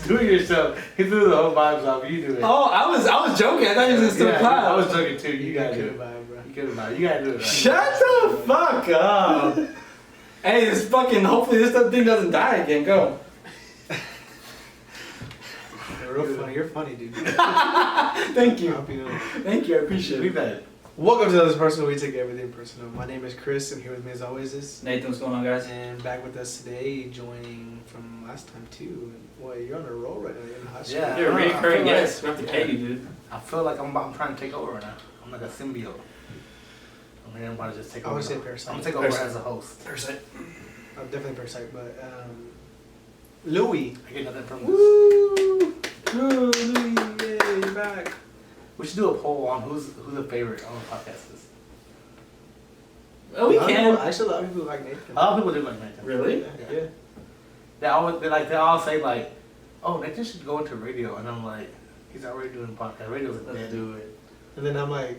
Do it yourself. He threw the whole vibes off. You do it. Oh, I was joking. I thought he was gonna still clap. I was joking too. You gotta do good it. vibe, bro. You gotta do it. You gotta do it. Right? Shut the fuck up. Hey, this fucking. Hopefully this thing doesn't die again. Go. You're real funny. You're funny, dude. Thank I you. hope you know. Thank you. I appreciate Be it. bad. Welcome to This Personal. We take everything personal. My name is Chris, and here with me as always is. Nathan, what's going on, guys? And back with us today, joining from last time too. Boy, you're on a roll right now. You're in the hot Yeah. streak. You're a I recurring feel like- guest. We have to pay you, dude. I feel like I'm trying to take over now. I'm like a symbiote. I'm here about to just take I over. would say I'm parasite. gonna take over Parasite. as a host. Parasite. I'm definitely Parasite, but Louis. I get nothing from this. Woo! Woo, Louis, yay, you're back. We should do a poll on who's the favorite on the podcast is. Oh, we A lot of can. people- Actually, a lot of people like Nathan. A lot of people do like Nathan. Really? Yeah. They all say like, oh, Nathan should go into radio, and I'm like, he's already doing podcast. Radio's Let's dead. do it. And then I'm like,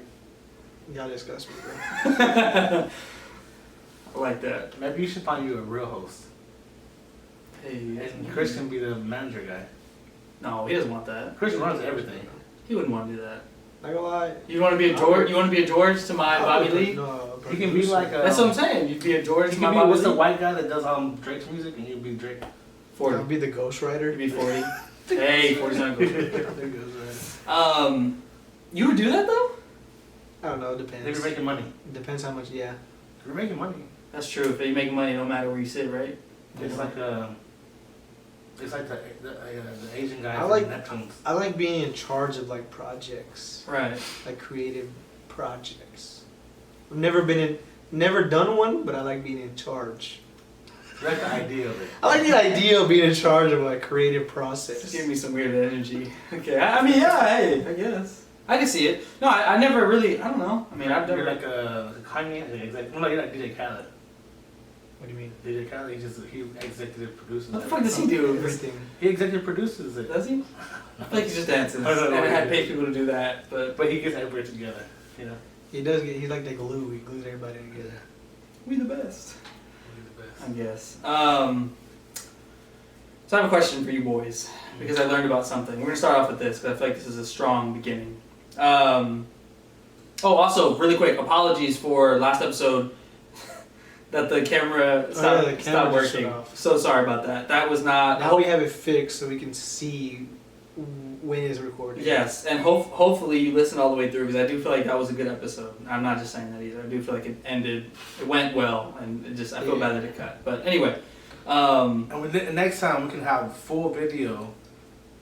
y'all disgust me, bro. I like that. Maybe you should find you a real host, Hey. and Chris can be the manager guy. No, he doesn't want that. Chris runs everything. He wouldn't want to do that. Not gonna lie. You want to be a George? You want to be a George to my Bobby Lee? No, He can be like a. That's what I'm saying. You'd be a George He to my can be Bobby what's the Lee. white guy that does Drake's music, and you'd be Drake. I'll 40. be the ghostwriter. You'd be 40. Hey, 40's not good. There goes, right. You would do that though? I don't know, it They depends. be making money. Depends how much, yeah. We're making money. That's true. If you make money, no matter where you sit, right? It's like the Asian guy I from like- Neptunes. I like being in charge of like projects, Right. like creative projects. I've never done one, but I like being in charge. You like the idea of it. I like the idea of being in charge of like creative process. Just give me some weird energy. Okay. I mean, yeah. Hey, I guess. I can see it. No, I never really. I don't know. I mean, I've never. You're like Kanye, exactly. No, you're like DJ Khaled. What do you mean? DJ Khaled, he executive produces. What the fuck does he do? Everything. He executive produces it. Does he? I feel like he just dances. I don't know And I what had he paid people to do that, but But he gets everybody together, you know. He does get. He's like the glue. He glues everybody together. we the best. He's the best. I guess. So I have a question for you boys because I learned about something. We're gonna start off with this because I feel like this is a strong beginning. Also, really quick, apologies for last episode that the camera stopped, the camera stopped just shut working. off. So sorry about that. That was not. Now we have it fixed so we can see when it's recorded. Yes, and hopefully you listened all the way through because I do feel like that was a good episode. I'm not just saying that either. I do feel like it went well, and I feel bad that it cut. But anyway, And next time we can have full video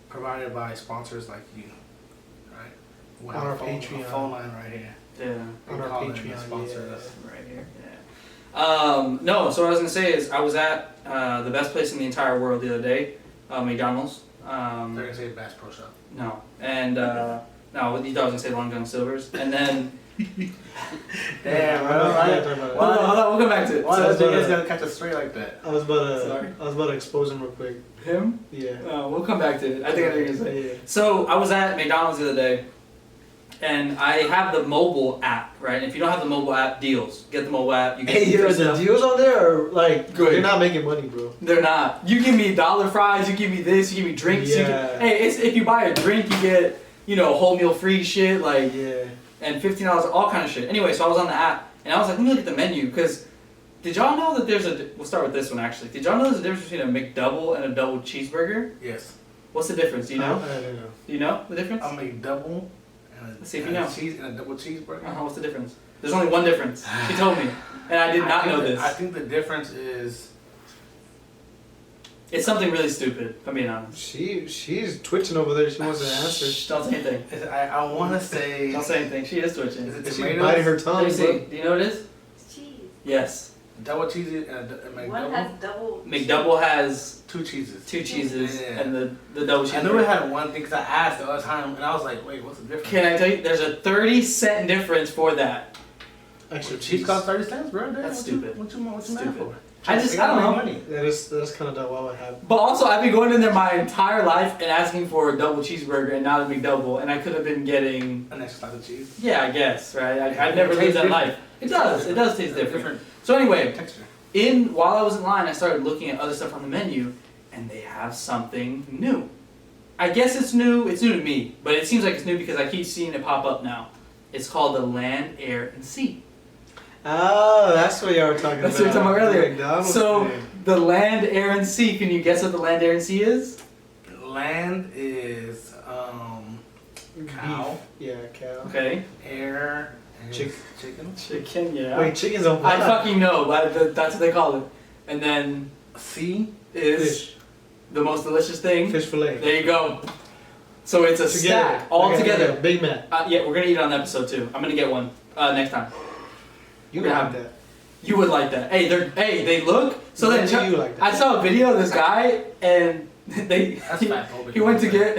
provided by sponsors like you, right? We'll On have our a phone, Patreon. a phone line right here. yeah, On our Call in and Patreon, sponsor yeah. us. right here. Yeah. No, so what I was gonna say is I was at the best place in the entire world the other day, McDonald's. They're gonna say Bass Pro Shop. No, and no, you thought I was gonna say Long John Silver's, and then Damn, I bro. know, Right? I know, hold on, we'll come back to it. Why So, does you guys gonna catch us straight like that? I was about Sorry. to expose him real quick. him? Yeah. We'll come back to it. I think I know what you're gonna say. Yeah. So I was at McDonald's the other day, and I have the mobile app, right? And if you don't have the mobile app, deals. Get the mobile app. You get Hey, some free are the stuff. deals on there or like Good. you're not making money, bro? They're not. You give me dollar fries. You give me this. You give me drinks. You Yeah. hey, if you buy a drink, you get whole meal free shit like Yeah. and $15 all kind of shit. Anyway, so I was on the app and I was like, let me look at the menu because did y'all know that we'll start with this one actually. Did y'all know there's a difference between a McDouble and a double cheeseburger? Yes. What's the difference? Do you know? I don't know. Do you know the difference? I'll make double and Let's see if you and know. a cheese and a double cheeseburger. What's the difference? There's only one difference. He told me, and I did not know this. I think the difference is It's something really stupid. If I'm being honest. She's twitching over there. She wants to answer. Shh, don't say anything. I want to say. Don't say anything. She is twitching. Is it She's tomatoes? biting her Let tongue. me see. bro. Do you know what it is? It's cheese. Yes. Double cheesy and a One McDouble. has double. McDouble has Two cheeses. 2 cheeses Yeah. and the double cheese. I knew it had one thing because I asked the other time and I was like, wait, what's the difference? Can I tell you? There's a 30-cent difference for that. Extra Cheese cheese. costs 30 cents, bro. Damn, That's what stupid. What you mad Stupid. for? I They don't gotta know. make money. That's kind of what would happen. But also, I've been going in there my entire life and asking for a double cheeseburger and not a McDouble, and I could have been getting. An extra slice of cheese. Yeah, I guess, right? I've never It lived tastes that different. life. It does. It does taste different. Different So anyway, texture. while I was in line, I started looking at other stuff on the menu, and they have something new. I guess it's new. It's new to me, but it seems like it's new because I keep seeing it pop up now. It's called the Land, Air, and Sea. Oh, that's what y'all were talking That's about. what you were talking about earlier. McDonald's So thing. the Land, Air, and Sea. Can you guess what the Land, Air, and Sea is? Land is cow. Beef. Yeah, cow. Okay. Air is Chick- chicken. Chicken. Yeah. Wait, chicken's on I what? fucking know, but that's what they call it. And then Sea. is Fish. the most delicious thing. Fish fillet. There you go. So it's a Together. stack all Like a together. Big Mac. Yeah, we're gonna eat it on the episode too. I'm gonna get one next time. You Yeah. like that. You would like that. Hey, they look. So When then do you like that? I saw a video of this guy and That's he, fat phobic. he went to get.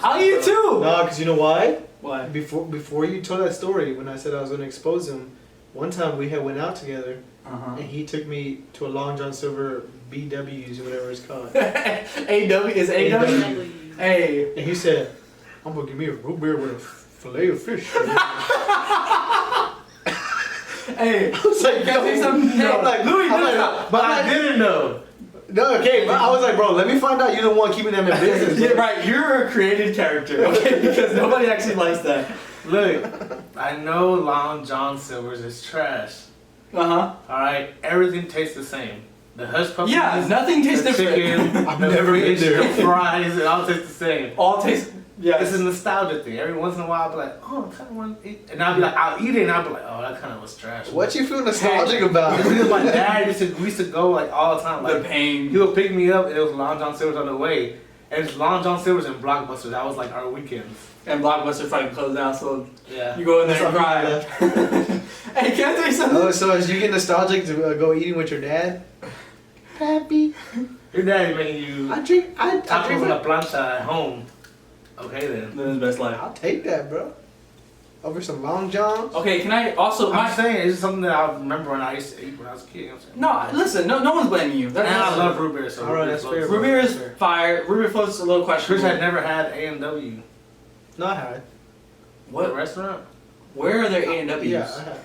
I'll eat it too. No, because you know why? Why? Before you told that story, when I said I was going to expose him, one time we had went out together, Uh and he took me to a Long John Silver BW's or whatever it's called. huh. AW is AW. Hey. And he said, "I'm gonna give me a root beer with a fillet of fish." Hey. I was like, Can I say something? no, I'm like, Louis, I'm no, like, no. but I didn't know. No, okay, but I was like, bro, let me find out you're the one keeping them in business. Yeah, bro. right, you're a created character, okay? Because nobody actually likes that. Look, I know Long John Silver's is trash. Uh huh. Alright, everything tastes the same. The hush puppies, Yeah, nothing tastes the different. chicken, I've the never been fish, there. the fries, it all tastes the same. All taste. Yeah. It's a nostalgia thing. Every once in a while, I'll be like, oh, I kind of want to eat. And I'll be like, I'll eat it, and I'll be like, oh, that kind of was trash. What you feel nostalgic about? It's because my dad we used to go like all the time. The Like, pain. he would pick me up, and it was Long John Silver's on the way. And it's Long John Silver's and Blockbuster. That was like our weekends. And Blockbuster fucking closed down, so Yeah. you go in there That's and all cry. you Hey, can I tell you something? Oh, so as you get nostalgic to go eating with your dad? Pappy, Your daddy making you I drink tacos on with- a plancha at home. Okay then. Living his best life. I'll take that, bro. Over some Long Johns. Okay, can I also I'm my saying it's just something that I remember when I used to eat when I was a kid. You know what I'm saying? no listen no one's blaming you. And I love root beer, so All right, that's fair. Root beer is Fair. fire. Root beer float's a little Chris questionable. had never had A&W. No, I had. The What? restaurant? Where are their A&Ws? Yeah, I had.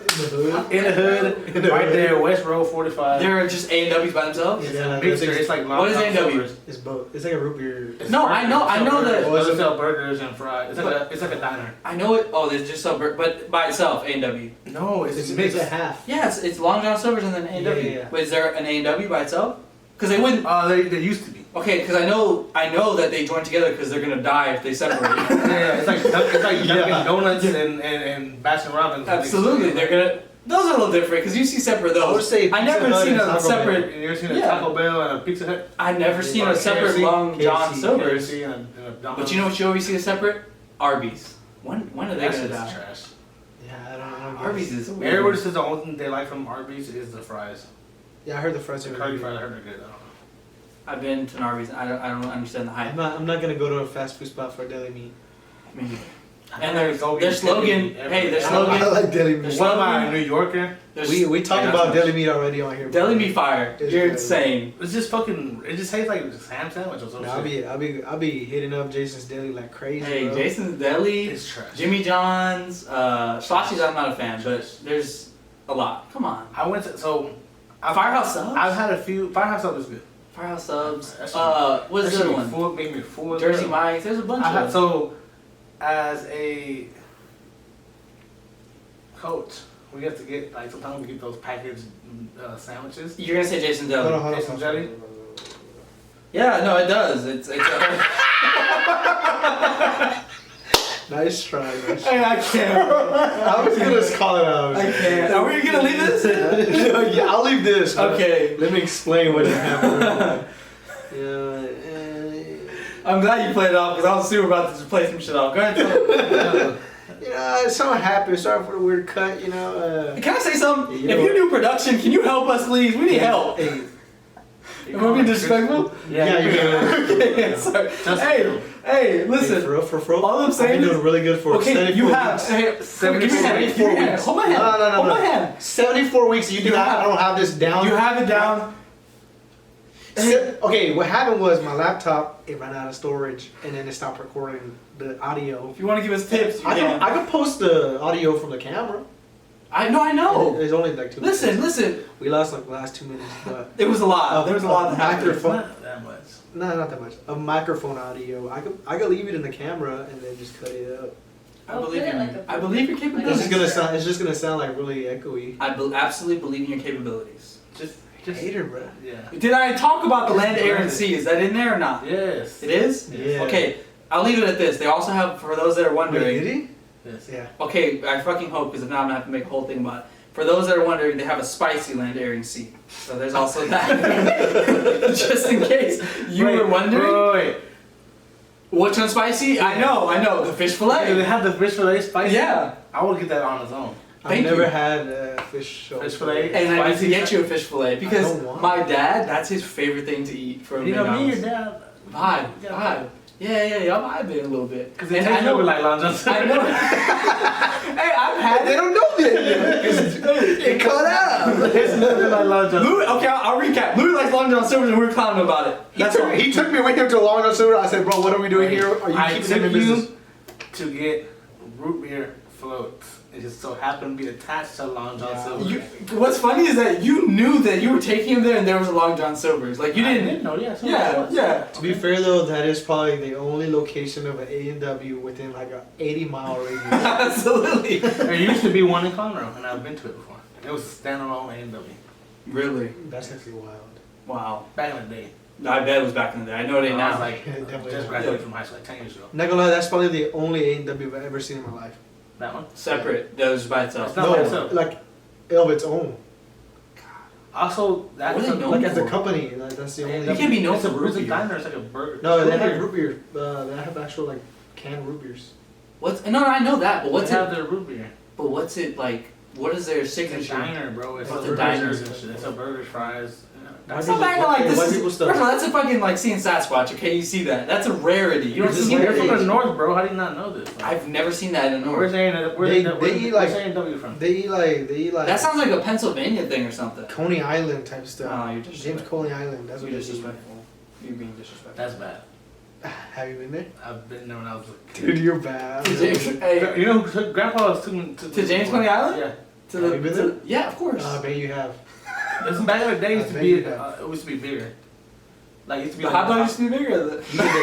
In the hood. In the hood, In the right hood. there, West Road 45. They're just A&Ws by themselves. It's Yeah, a mixture. It's like What is Long John A&W? Silver's. It's both. It's like a root beer. It's No, burgers. I know- They I sell know that- burgers. Was They it- sell burgers and fries. It's like a diner. I know it. Oh, there's just but by itself A&W. No, it's It's mixed. a half. Yeah, it's Long John Silver's and then A&W. Yeah, yeah. But is there an A&W by itself? Because they wouldn't. They used to be. Okay, because I know that they join together because they're gonna die if they separate. Yeah, it's like Dunkin' Yeah. Donuts and Baskin Robbins. Absolutely, they're gonna. Those are a little different because you see separate I would those. say I Pizza never Hut seen and a Taco Bell. separate. You ever seen a Yeah. Taco Bell and a Pizza Hut? I never seen Or a separate KFC, Long John KFC. Silver's. KFC and a Domino's. But you know what you always see a separate? Arby's. When are they That gonna shit's die? trash. Yeah, I don't know. Arby's is weird. Everybody says the only thing they like from Arby's is the fries. Yeah, I heard the fries The are curly really fries, good. I heard they're good. I don't know. I've been to an Arby's. I don't understand the hype. I'm not gonna go to a fast food spot for deli meat. I mean, I and never their go their get slogan. deli meat ever. Hey, their I slogan. like deli There's What am I, slogan- a New Yorker? there's- We talked Yeah, about that's deli meat already on here. Deli meat fire. It's You're good. insane. It's just fucking. It just tastes like a ham sandwich or some No, shit. I'll be hitting up Jason's Deli like crazy. Hey, bro. Jason's Deli, It's trash. Jimmy John's, Schlossy's. I'm not a fan, but there's a lot. Come on. I went to Firehouse Subs. I've had a few. Firehouse Subs is good. Firehouse Subs. That What's That the shit other be one? full- Make me full. as Jersey hell. Mike's. There's a bunch I of had, them. so, as a coach, we have to get like sometimes we get those packaged sandwiches. You're gonna say Jason Hold Deli. on, hold on, Jason hold on. Jelly? Yeah, no, it does. It's a Nice try. Nice try. Hey, I can't. I was gonna just call it out. I can't. Are we gonna leave this? Yeah, I'll leave this. Okay. Let me explain what happened. Yeah. I'm glad you played it off because I was super about to play some shit off. Go ahead. Tell You know, something happened. Sorry for the weird cut. You know. Can I say something? You If know you do production, can you help us, please? We need help. Hey. Am I being disrespectful? Yeah, you're good. Okay, sorry. Just- hey, Hey, listen. for real. All I'm saying I've been is- doing really good for Okay, 74 you have. weeks. Hey, give me a hand. Give me a hand. Hold my hand. No. Hold my hand. 74 weeks. You do You have. have- I don't have this down. You have it down. Okay, what happened was my laptop it ran out of storage and then it stopped recording the audio. If you want to give us tips, you I can. can post the audio from the camera. I know. There's only like 2 minutes. Listen. We lost like the last 2 minutes, but It was a lot. There was a lot that happened. It's not that much. no, not that much. A microphone audio. I could leave it in the camera and then just cut it out. I Oh, believe put it you. like a- I believe your like a- capabilities. It's just gonna sound like really echoey. I absolutely believe in your capabilities. Just Hater, bro. yeah. Did I talk about the land, air, and sea? Is that in there or not? Yes. It is? Yeah. Okay, I'll leave it at this. They also have, for those that are Wait, wondering. did he? Yes. Yeah. Okay, I fucking hope, because if not, I'm gonna have to make a whole thing about it. For those that are wondering, they have a spicy land, air, and sea. So there's also that. Just in case you were wondering. Wait. Which one's spicy? I know. The fish Do they fillet. have the fish fillet spicy? Yeah. I would get that on its own. Thank I've never you. had fish. Fish fillet? And I need to Spicy get you a fish fillet because don't want my dad, that's his favorite thing to eat from You know, me and McDonald's. your dad. Vibe. Yeah. Vibe. Yeah, I'm vibing a little bit. Because they And taste a little bit like Long John Silver. I know. Hey, I've had They it. don't know that. It cut out. It's a little bit like Long John Louis, okay, I'll recap. Louis likes Long John Silver's and we were clowning about it. That's all. He took me with him to a Long John Silver. I said, bro, what are we doing here? Are you I keeping took him in business? you to get root beer floats. It just so happened to be attached to Long John Yeah. Silver. What's funny is that you knew that you were taking him there and there was a Long John Silver's. Like you I didn't. know, yeah. So Yeah. To be fair though, that is probably the only location of an A&W within like a 80-mile radius. Absolutely. There used to be one in Conroe, and I've been to it before. It was standalone A&W. Really? That's actually wild. Wow. Back in the day. I bet it was back in the day. I know it ain't I was now. like, Definitely. just graduated from high school like 10 years ago. Not gonna lie, that's probably the only A&W I've ever seen in my life. That one? Separate. That was by itself. It's not by itself. like of its own. Also, that's What are they known Like as a for? company, like that's the only. You can't be known it's a, for root it's a beer. diner, it's like a burger. No, they Root have beer. root beer. They have actual like canned root beers. What's no, I know that, but what's They have it? their root beer. But what's it like? What is their It's a signature? diner, bro. It's What's a a diner? burgers and shit. It's a burgers, fries. It's not bad, like this White is, people first stuff. of all, that's a fucking like seeing Sasquatch. Okay, you see that? That's a rarity. You don't This is see You're like from the age. north, bro. How do you not know this? I've never seen that in the Where's north. They eat like- A&W from? They eat like. That sounds like a Pennsylvania thing or something. Coney Island type stuff. Oh, you're James disrespectful. Coney Island. That's what You're they eat. disrespectful. You're being disrespectful. That's bad. Have you been there? I've been there when I was a kid. Dude, you're bad. To James, hey, You know who took Grandpa was to James Coney Island? Yeah. to the, Have you been to- there? yeah, of course. I bet you have. This back in the day, it used to I be bet you it used to be bigger. Like it used to be the like hot dog used to be bigger. You did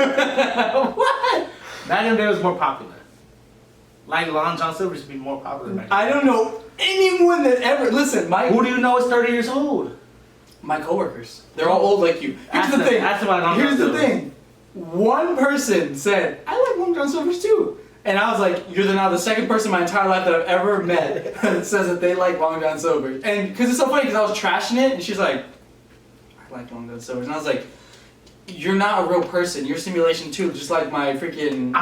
it. What? back in the day it was more popular. Like Long John Silver used to be more popular back I don't know anyone that ever listen. then. Who do you know is 30 years old? My coworkers, they're all old like you. Here's Ask the them- thing. ask them about Long John Here's the Silver. thing. One person said, "I like Long John Silver's too," and I was like, "You're now the second person in my entire life that I've ever met that says that they like Long John Silver's." And because it's so funny, because I was trashing it, and she's like, "I like Long John Silver's," and I was like, "You're not a real person. You're a simulation too, just like my freaking."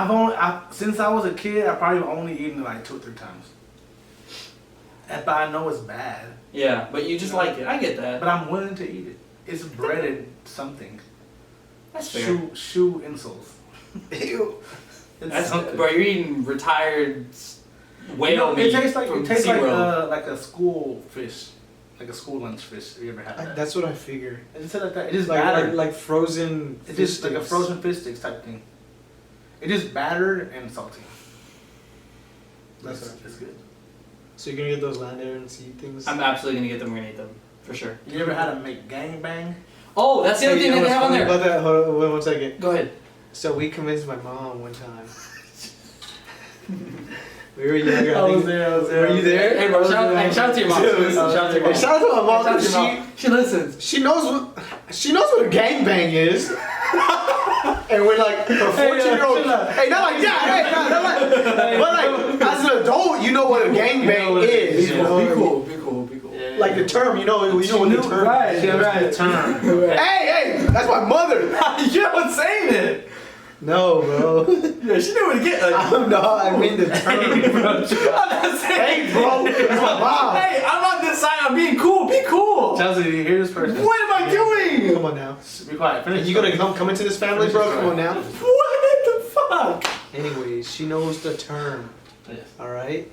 Since I was a kid, I've probably only eaten it like 2 or 3 times. But I know it's bad. Yeah, but you just like it. I get that. But I'm willing to eat it. It's breaded something. That's fair. Shoe insoles. Ew. It's That's something. bro. You're eating retired whale You know, meat it tastes like from SeaWorld. like a school fish, like a school lunch fish. Have you ever had that? That's what I figured. It just like that. It just Like, battered. like frozen. It's just like a sticks. frozen fish sticks type thing. It just battered and salty. That's That's what I it's good. So you're gonna get those land, air, and sea things. I'm absolutely gonna get them. We're gonna eat them for sure. You ever had a McGangbang? Oh, that's the other thing that they have on there. About that, hold on, wait 1 second. Go ahead. So we convinced my mom one time. We were younger. I was there. Were you there? Hey, bro, shout out to your mom. Dude, Listen, shout out to your Hey, mom. shout out to my mom. Shout out to 'cause your mom. She listens. she knows what a gangbang is. And we're like a 14-year-old. chill out. Hey, not like that. Hey, not like. But like as an adult, you know what a gangbang is. You know? Be cool. Be cool. Be cool. Like the term, you know what the term. right. She understood the term. Hey, that's my mother. you know saying it. No, bro. Yeah, she knew what to get. Like, No, I mean the term. I'm not saying. Hey, bro, that's my mom. Hey, I'm on this side. I'm being cool. Be cool. Chelsea, do you hear this person? What am I doing? Come on now. Be quiet. Finish. You gonna come into this family, bro? Come on now. What the fuck? Anyways, she knows the term. Yes. All right.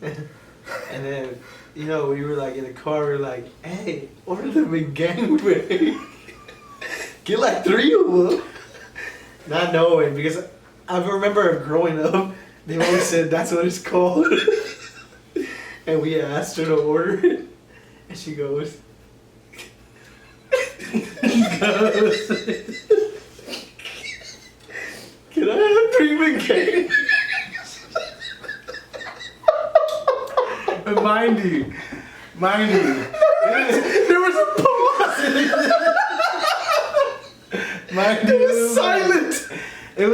And then, you know, we were like in the car. We were like, "Hey, order the McGangbang. Get like 3 of them." Not knowing, because I remember growing up, they always said that's what it's called. and we asked her to order it, and she goes, "Can I have 3 McCain?" But mind you, There was a pause. mind It you, was silent. It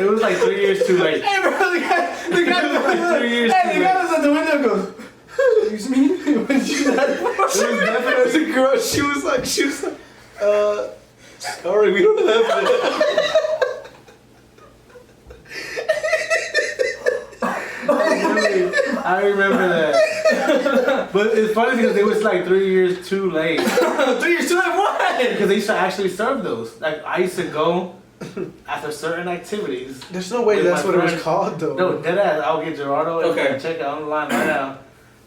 was like 3 years too late. Hey, bro, the guy, 3 years hey, too the guy late. was at the window goes, excuse me? What did you do that for? It was definitely a girl. She was like, sorry, we don't have that. I remember that. But it's funny because it was like 3 years too late. 3 years too late, what? Because they used to actually serve those. Like I used to go after certain activities. There's no way With that's my what it was friends. called, though. No, deadass. I'll get Gerardo and Okay. check it on the line right now.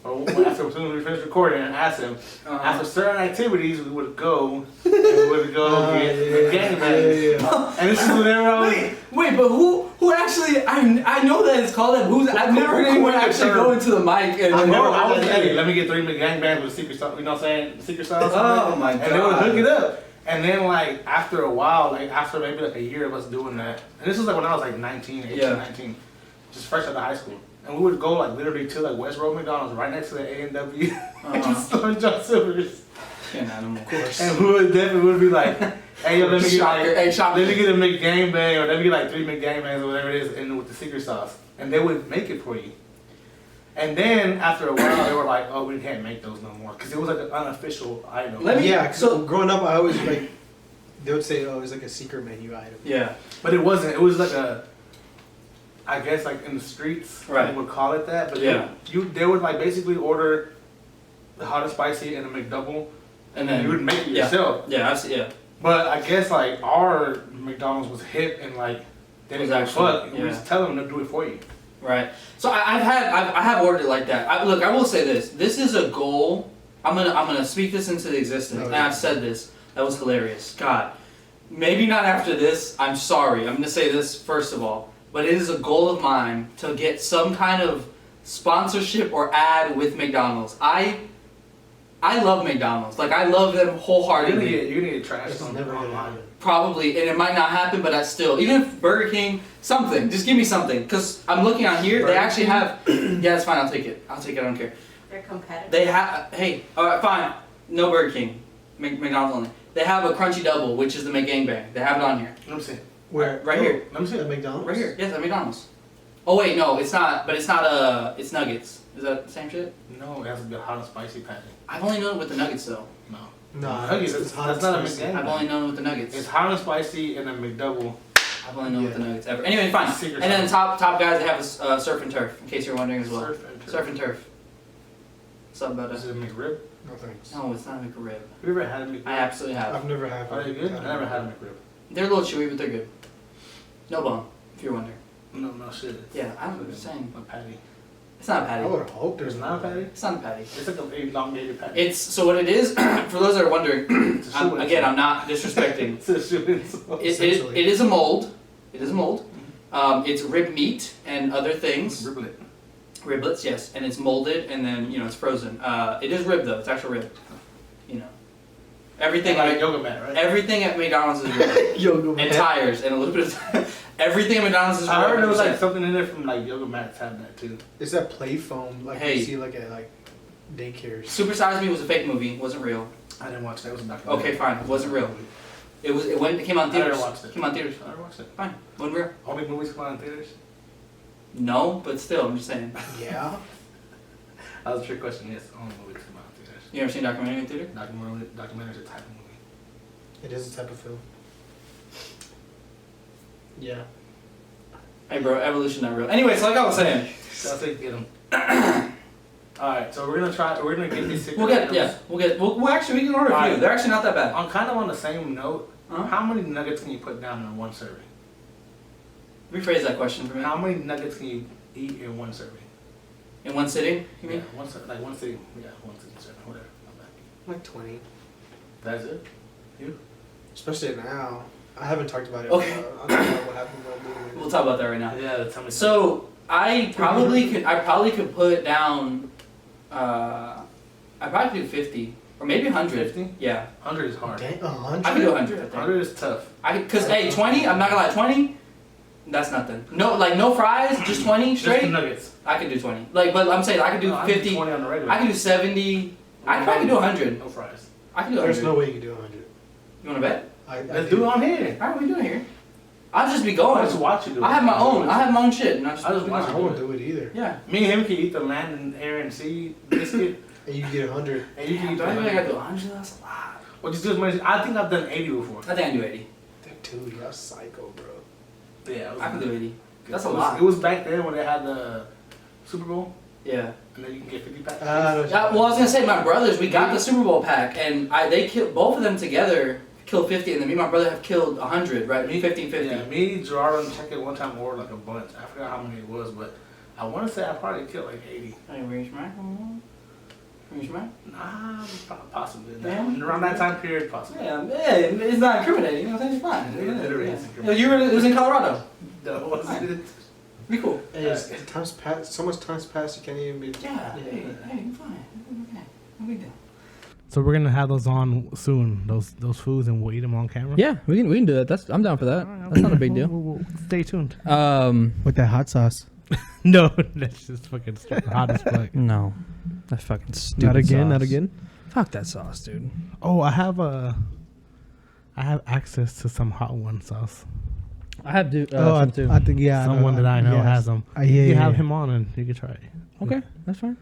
Or after as soon as we finish recording and ask him. After certain activities, we would go. And we would go get gangbang. yeah. And this is whenever I was. Wait, but who actually? I know that it's called that. But I've never heard anyone actually go into the mic and. I've then- never No, I was heard that hey, either. let me get 3 gangbangs with secret sauce. You know what I'm saying? Secret sauce. Oh my And they would God. hook it up. And then like after a while, like after maybe like a year of us doing that, and this was like when I was like 19, 18, Yeah. 19, just fresh out of high school. And we would go like literally to like West Road McDonald's right next to the A&W and just Long John Silver's. An animal. Of course. And we would definitely would be like, hey yo, let me get Shocker. like, Hey, shocker. let me get a McGangbang or let me get like 3 McGangbangs or whatever it is, and with the secret sauce. And they would make it for you. And then after a while, they were like, oh, we can't make those no more because it was like an unofficial item. Let me- Yeah, 'cause so- growing up, I always like, they would say, oh, it was like a secret menu item. Yeah. But it wasn't. It was like a, I guess like in the streets, Right. they would call it that. But Yeah. they would like basically order the hot and spicy and a McDouble, And then you would make it yeah. yourself. Yeah, I've seen. Yeah. But I guess like our McDonald's was hip and like they Was didn't give a actually- fuck. yeah. We just tell them to do it for you. Right. So I have ordered it like that. Look, I will say this. This is a goal. I'm gonna speak this into existence. Oh, And yeah. I've said this. That was hilarious. God. Maybe not after this. I'm sorry. I'm gonna say this first of all. But it is a goal of mine to get some kind of sponsorship or ad with McDonald's. I love McDonald's. Like I love them wholeheartedly. You're gonna get trashed It's on never gonna online. happen. Probably, and it might not happen, but I still, even if Burger King, something, just give me something. Because I'm looking on here, Burger they actually King? have, yeah, it's fine, I'll take it, I don't care. They're competitive. They have, hey, alright, fine, no Burger King, McDonald's only. They have a Crunchy Double, which is the McGangbang, they have it on here. Let me see. Where? Right here. Let me see. At McDonald's? Right here, yes, at McDonald's. Oh wait, no, it's not, but it's not, it's nuggets. Is that the same shit? No, it has to be a hot and spicy patty. I've only known it with the nuggets though. No. No, Nuggets, it's hot that's and not a spicy. McGangbang. I've only known it with the nuggets. It's hot and spicy and a McDouble. I've only known it with the Yeah. nuggets ever. Anyway, fine. Secret And then sauce. top guys, they have a surf and turf, in case you're wondering as well. Surf and turf. Surf and turf. What's up, brother? Is it a McRib? No thanks. No, it's not a McRib. Have you ever had a McRib? I absolutely have. I've never had. Are they good? I never had a McRib. They're a little chewy, but they're good. No bone, if you're wondering. No shit. Yeah, I'm just saying. A patty. It's not a I patty. would hope there's There's not a patty? It's not a patty. It's like a elongated patty. It's, so what it is, for those that are wondering, It's a shoe again, insole. I'm not disrespecting. It's a shoe insole. Essentially. It is a mold. It is a mold. It's rib meat and other things. Riblet. Riblets, yes. And it's molded and then, it's frozen. It is rib though, it's actual rib. Everything Like a at, yoga mat, right? everything at McDonald's is rib. Yoga And tires and a little bit of everything at McDonald's is I heard there was 100%. like something in there from like yoga mats had that too. It's that play foam like Hey. you see like at like daycares. Super Size Me was a fake movie, wasn't real. I didn't watch that. It was a documentary. Okay, fine, it wasn't real. It came on I never theaters. watched it. Came on theaters. I never watched it. Fine, wasn't real. Only movies come out in theaters? No, but still, I'm just saying. Yeah. That was a trick question. Yes, only movies come out in theaters. You ever seen a documentary in theater? Documentary is a type of movie. It is a type of film. Yeah. Hey bro, evolution not real. Anyway, so like I was saying, So I think get them. Alright, so we're gonna get these secret we'll actually we can order a few. Alright. They're actually not that bad. On kind of on the same note, Huh? how many nuggets can you put down in one serving? Rephrase that question for me. How many nuggets can you eat in one serving? In one sitting, you mean? Yeah, one serving, like one sitting, one sitting serving, whatever. Not bad. Like 20. That's it? You? Especially now. I haven't talked about it. Okay. I'll talk about what happened while doing it. We'll talk about that right now. Yeah, tell me. So I probably could put down. I probably could do 50 or maybe 100. 50? Yeah, 100 is hard. Dang, I could do 100. I think. 100 is tough. Cause hey, 20. I'm not gonna lie, 20. That's nothing. No, like no fries, just 20 Just the straight. nuggets. I could do 20. Like, but I'm saying I could do No, I can 50. 20 on the regular. I could do 70. I probably could do 100. No fries. I can do 100. There's no way you can do 100. You wanna bet? Let's do it on here. Alright, what are we doing here? I'll just be I going. just watch you do it. I have my own. I have my own shit. And I just watch I you won't do it. do it either. Yeah. Me and him can eat the land and air and sea biscuit, And you get 100. and you can eat Do the I really gotta do 100. 100? That's a lot. Well, just do as much. I think I've done 80 before. I think I can do 80. Dude, you're psycho, bro. Yeah, it was I can do 80. That's a it was- lot. It was back then when they had the Super Bowl, Yeah. and then you can get 50 packs. Yeah, well, I was gonna say my brothers. We got the Super Bowl pack, and they killed both of them together. Killed 50, and then me and my brother have killed 100. Right? Me 50 and 50. Yeah, me, Gerardo, and Check It one time ordered like a bunch. I forgot how many it was, but I want to say I probably killed like 80. Hey, where's my? Where's my? Nah, possibly. Yeah. Around that time period, possibly. Yeah, it's not incriminating. You know what I'm saying? It's fine. Yeah, it is. Yeah, it was in Colorado. That was it. Be cool. Hey, time's passed. So much time's passed. You can't even be. Yeah. Hey, I'm fine. Okay. No big deal. So we're gonna have those on soon. Those foods, and we'll eat them on camera. Yeah, we can do that. I'm down for that. That's not a big deal. We'll stay tuned. With that hot sauce. No, that's just fucking hot as fuck. No, that fucking stupid. Not again, sauce. not again. Fuck that sauce, dude. Oh, I have access to some hot one sauce. I have to. I think Someone that I know has them. Yeah, You can have yeah. him on, and you can try it. Okay, that's fine.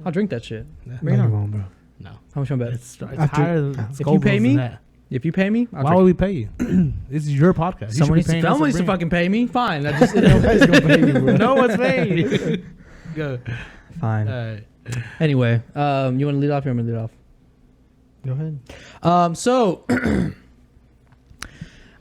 I'll drink that shit. Yeah. Bring it No, on. you won't, bro. No, How much you want to bet? it's After- higher than if you Scoville's pay me, than that. If you pay me, I'll Why drink. would we pay you? This is your podcast. You should be paying us Someone needs to bring it. fucking pay me. Fine. I just Nobody's gonna pay you, bro. No one's paying. Go. fine. All right. Anyway, you want to lead off? Or you want me to lead off? Go ahead. So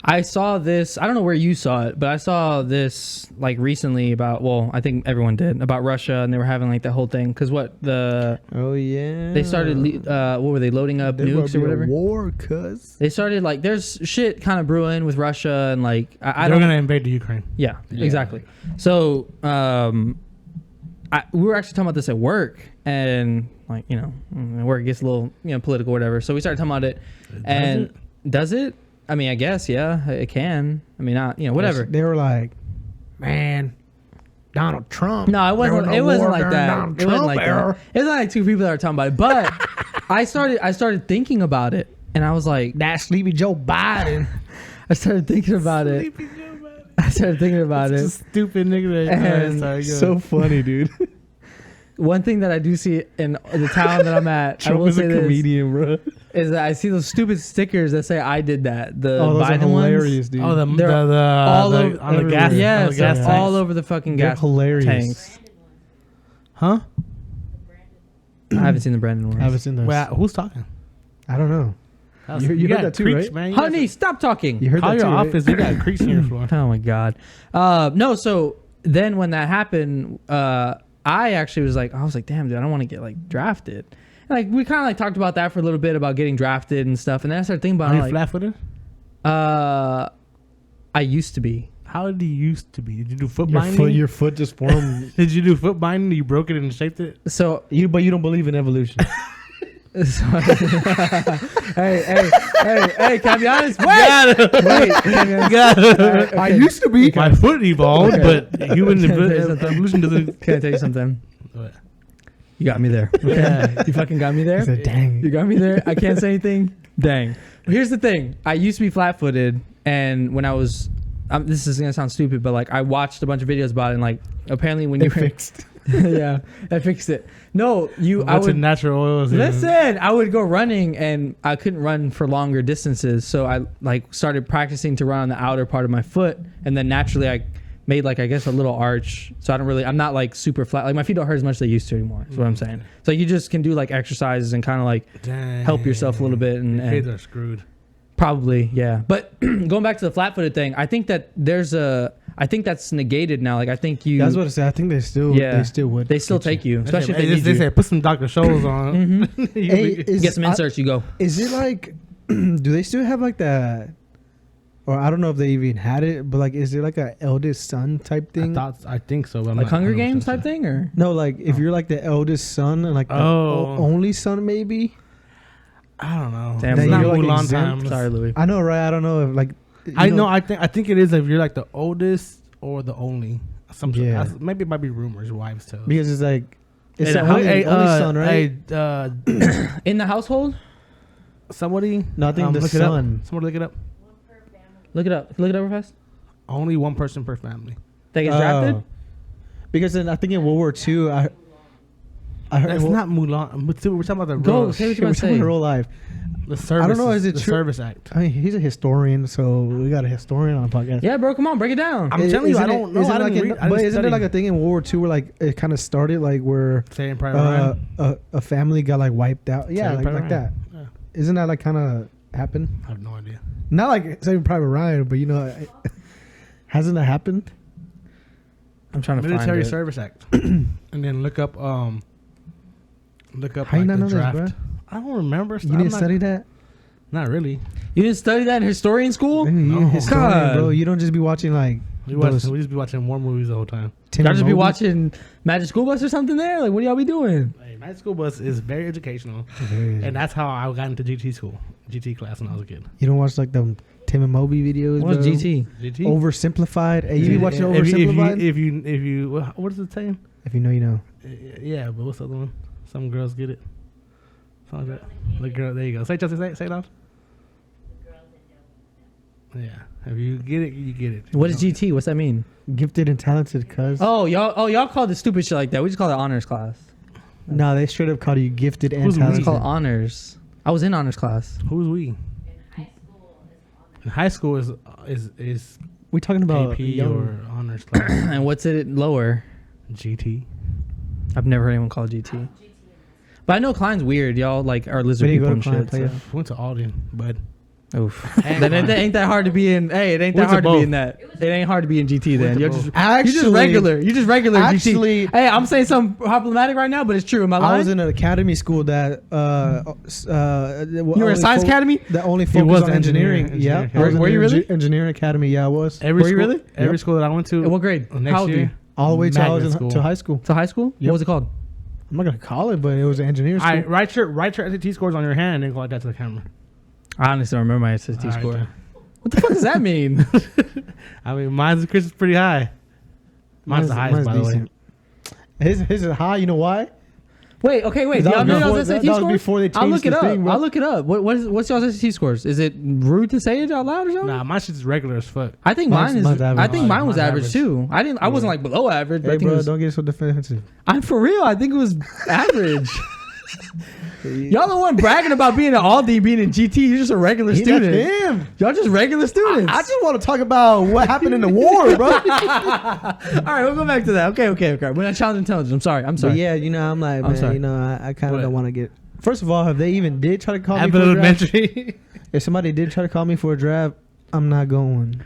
I saw this. I don't know where you saw it, but I saw this like recently about. Well, I think everyone did about Russia, and they were having like the whole thing because Oh yeah. they started. What were they loading up There might nukes be or a whatever? War, cuz. They started like there's shit kind of brewing with Russia and like I They're don't. gonna invade the Ukraine. Yeah, Yeah. exactly. So we were actually talking about this at work, and like work gets a little political, whatever. So we started talking about it, and does it? I mean, I guess yeah, it can. I mean, not whatever. They were like, man, Donald Trump. No, it wasn't. There was It no wasn't war like during that. Donald It wasn't Trump like era. that. It was not like two people that were talking about it. But I started thinking about it, and I was like, That sleepy Joe Biden. I started thinking about it. I started thinking about it. Stupid nigga. And So funny, dude. One thing that I do see in the town that I'm at, I Trump will is a say this, comedian, bro. is that I see those stupid stickers that say I did that. The Oh, those are Biden hilarious, ones. dude. Oh, the They're all over on the gas. everywhere. Yes, on the gas yeah. tanks. all over the fucking They're gas hilarious. tanks. Huh? I haven't seen the Brandon ones. I haven't seen those. Wait, who's talking? I don't know. You heard got that too, creeps, right? man. You Honey, stop talking. You heard call that your too, right? office. You got creeps in your floor. Oh my god. No, so then when that happened, I actually was like, damn, dude, I don't want to get like drafted. Like we kind of like talked about that for a little bit about getting drafted and stuff, and then I started thinking about Are it, you like, flat-footed? I used to be. How did you used to be? Did you do foot Your binding? your foot just formed. Did you do foot binding? You broke it and shaped it? So, But you don't believe in evolution. hey, can I be honest? Wait, can I be honest? I used to be. My foot evolved, Okay. but human Can I tell you something? evolution doesn't. Can I tell you something? What? You got me there. Okay? Yeah. You fucking got me there. I said, dang. You got me there. I can't say anything. Dang. But here's the thing. I used to be flat-footed, and when I was, this is gonna sound stupid, but like I watched a bunch of videos about it, and like apparently when you It fixed. yeah, I fixed it. No, I What's would in natural oils? listen. I would go running, and I couldn't run for longer distances, so I like started practicing to run on the outer part of my foot, and then naturally I made like I guess a little arch. So I'm not like super flat. Like my feet don't hurt as much as they used to anymore. Is what I'm saying. So you just can do like exercises and kind of like help yourself a little bit, and Kids are screwed. probably yeah. But going back to the flat-footed thing, I think that I think that's negated now. Like I think you. That's what I said. I think they still. Yeah. They still would. they still get take you, especially if Hey, they need they you. say put some Dr. Scholl's on. Hey, Get some inserts. You go. Is it like? Do they still have like that? or I don't know if they even had it, but like, is there like a eldest son type thing? I think so. But I'm Like not Hunger 100% Games sure. type thing, or No, like if you're like the eldest son and like the only son, maybe. I don't know. Damn, it's Then not you're, like, Mulan exempt. time. sorry, Louis. I know, right? I don't know if like. I know. I think it is if you're like the oldest or the only. Yeah. Maybe it might be rumors, wives' tales. because it's like it's Hey, the only son, right? Hey, In the household, somebody. No, I think the look it up. son. Somebody look it up. look it up. Look it up real fast. Only one person per family. They get drafted. Because then I think in World War II, I heard That's not Mulan. We're talking about the Go, rules. say what you we're want to talking say. real life. The service. I don't know, is it the true? Service Act. I mean, he's a historian, so we got a historian on the podcast. Yeah, bro, come on, break it down. I'm telling you, I Isn't don't know. isn't I it like didn't read. I but didn't isn't there study. like a thing in World War II where like it kind of started like where Saving Private Ryan? a family got like wiped out? Yeah, Saving like Private that. Ryan. Yeah. Isn't that like kind of happened? I have no idea. Not like Saving Private Ryan, but you know, hasn't that happened? I'm trying to Military find it. Service Act, and then look up. How you like, not the know this, draft. bro? I don't remember. You didn't study that? Not really. You didn't study that in historian school? You're No. a historian, God. bro. You don't just be watching like We those just be watching war movies the whole time. Tim Y'all and just be Moby. watching Magic School Bus or something there? Like, what do y'all be doing? Hey, Night School Bus is very educational, Very- and that's how I got into GT school, GT class when I was a kid. You don't watch like the Tim and Moby videos, What's bro? GT? GT. Oversimplified. Hey, you be watching If Oversimplified? if you what is it saying? If you know, you know. Yeah, but what's the other one? Some girls get it. Something like that. The girl, there you go. Say Chelsea, say it out. Yeah, if you get it, you get it. What is GT? What's that mean? Gifted and talented, cuz. Oh, y'all call it stupid shit like that. We just call it honors class. No, they straight up call you gifted and Who's we? It's talented. called honors. I was in honors class. Who's we? In high school is We talking about AP young- or honors class. And what's it lower? GT. I've never heard anyone call it GT. But I know Klein's weird. Y'all like are lizard We didn't people go and to shit. Klein, So. Went to Alden, but Oof. Then it ain't that hard to be in. Hey, it ain't that Went to hard to be both. in that. It ain't hard to be in GT. Then to you're both. just Actually, you just regular. You just regular in actually- GT. Hey, I'm saying something problematic right now, but it's true. Am I I lying? was in an academy school that You were in Science Academy? that only He focused was on engineering- engineering. Yeah, engineering. I was in Were you the really? engineering academy? Yeah, I was. every Were you school, really? every Yep. school that I went to. In what grade? Next How old were year. you? All the way till I was magnet in, school. to high school. To high school? Yep. What was it called? I'm not gonna call it, but it was an engineering school. I write your SAT scores on your hand and go like that to the camera. I honestly don't remember my SAT All right, score. then. What the fuck does that mean? I mean, mine's Chris is pretty high. Mine's the highest, by the way. His is high. You know why? Wait. Do That y'all was know before- y'all's SAT that was scores? before they I'll look changed it the up. thing, bro. I'll look it up. What's y'all's SAT scores? Is it rude to say it out loud or something? Nah, my shit's regular as fuck. I think Mine's- mine is. mine's average. I think mine was Mine's average average. too. I wasn't like below average. But I Hey, think it bro, was, don't get so defensive. I'm for real. I think it was average. Y'all the one bragging about being an Aldi, being in GT. You're just a regular student. Damn. Y'all just regular students. I just want to talk about what happened in the war, bro. All right, we'll go back to that. Okay. We're not challenging intelligence. I'm sorry. But yeah, you know, I'm like, I'm man, sorry. you know, I kind of What? don't want to get. First of all, have they even did try to call me Abbott for a draft? Elementary. If somebody did try to call me for a draft, I'm not going.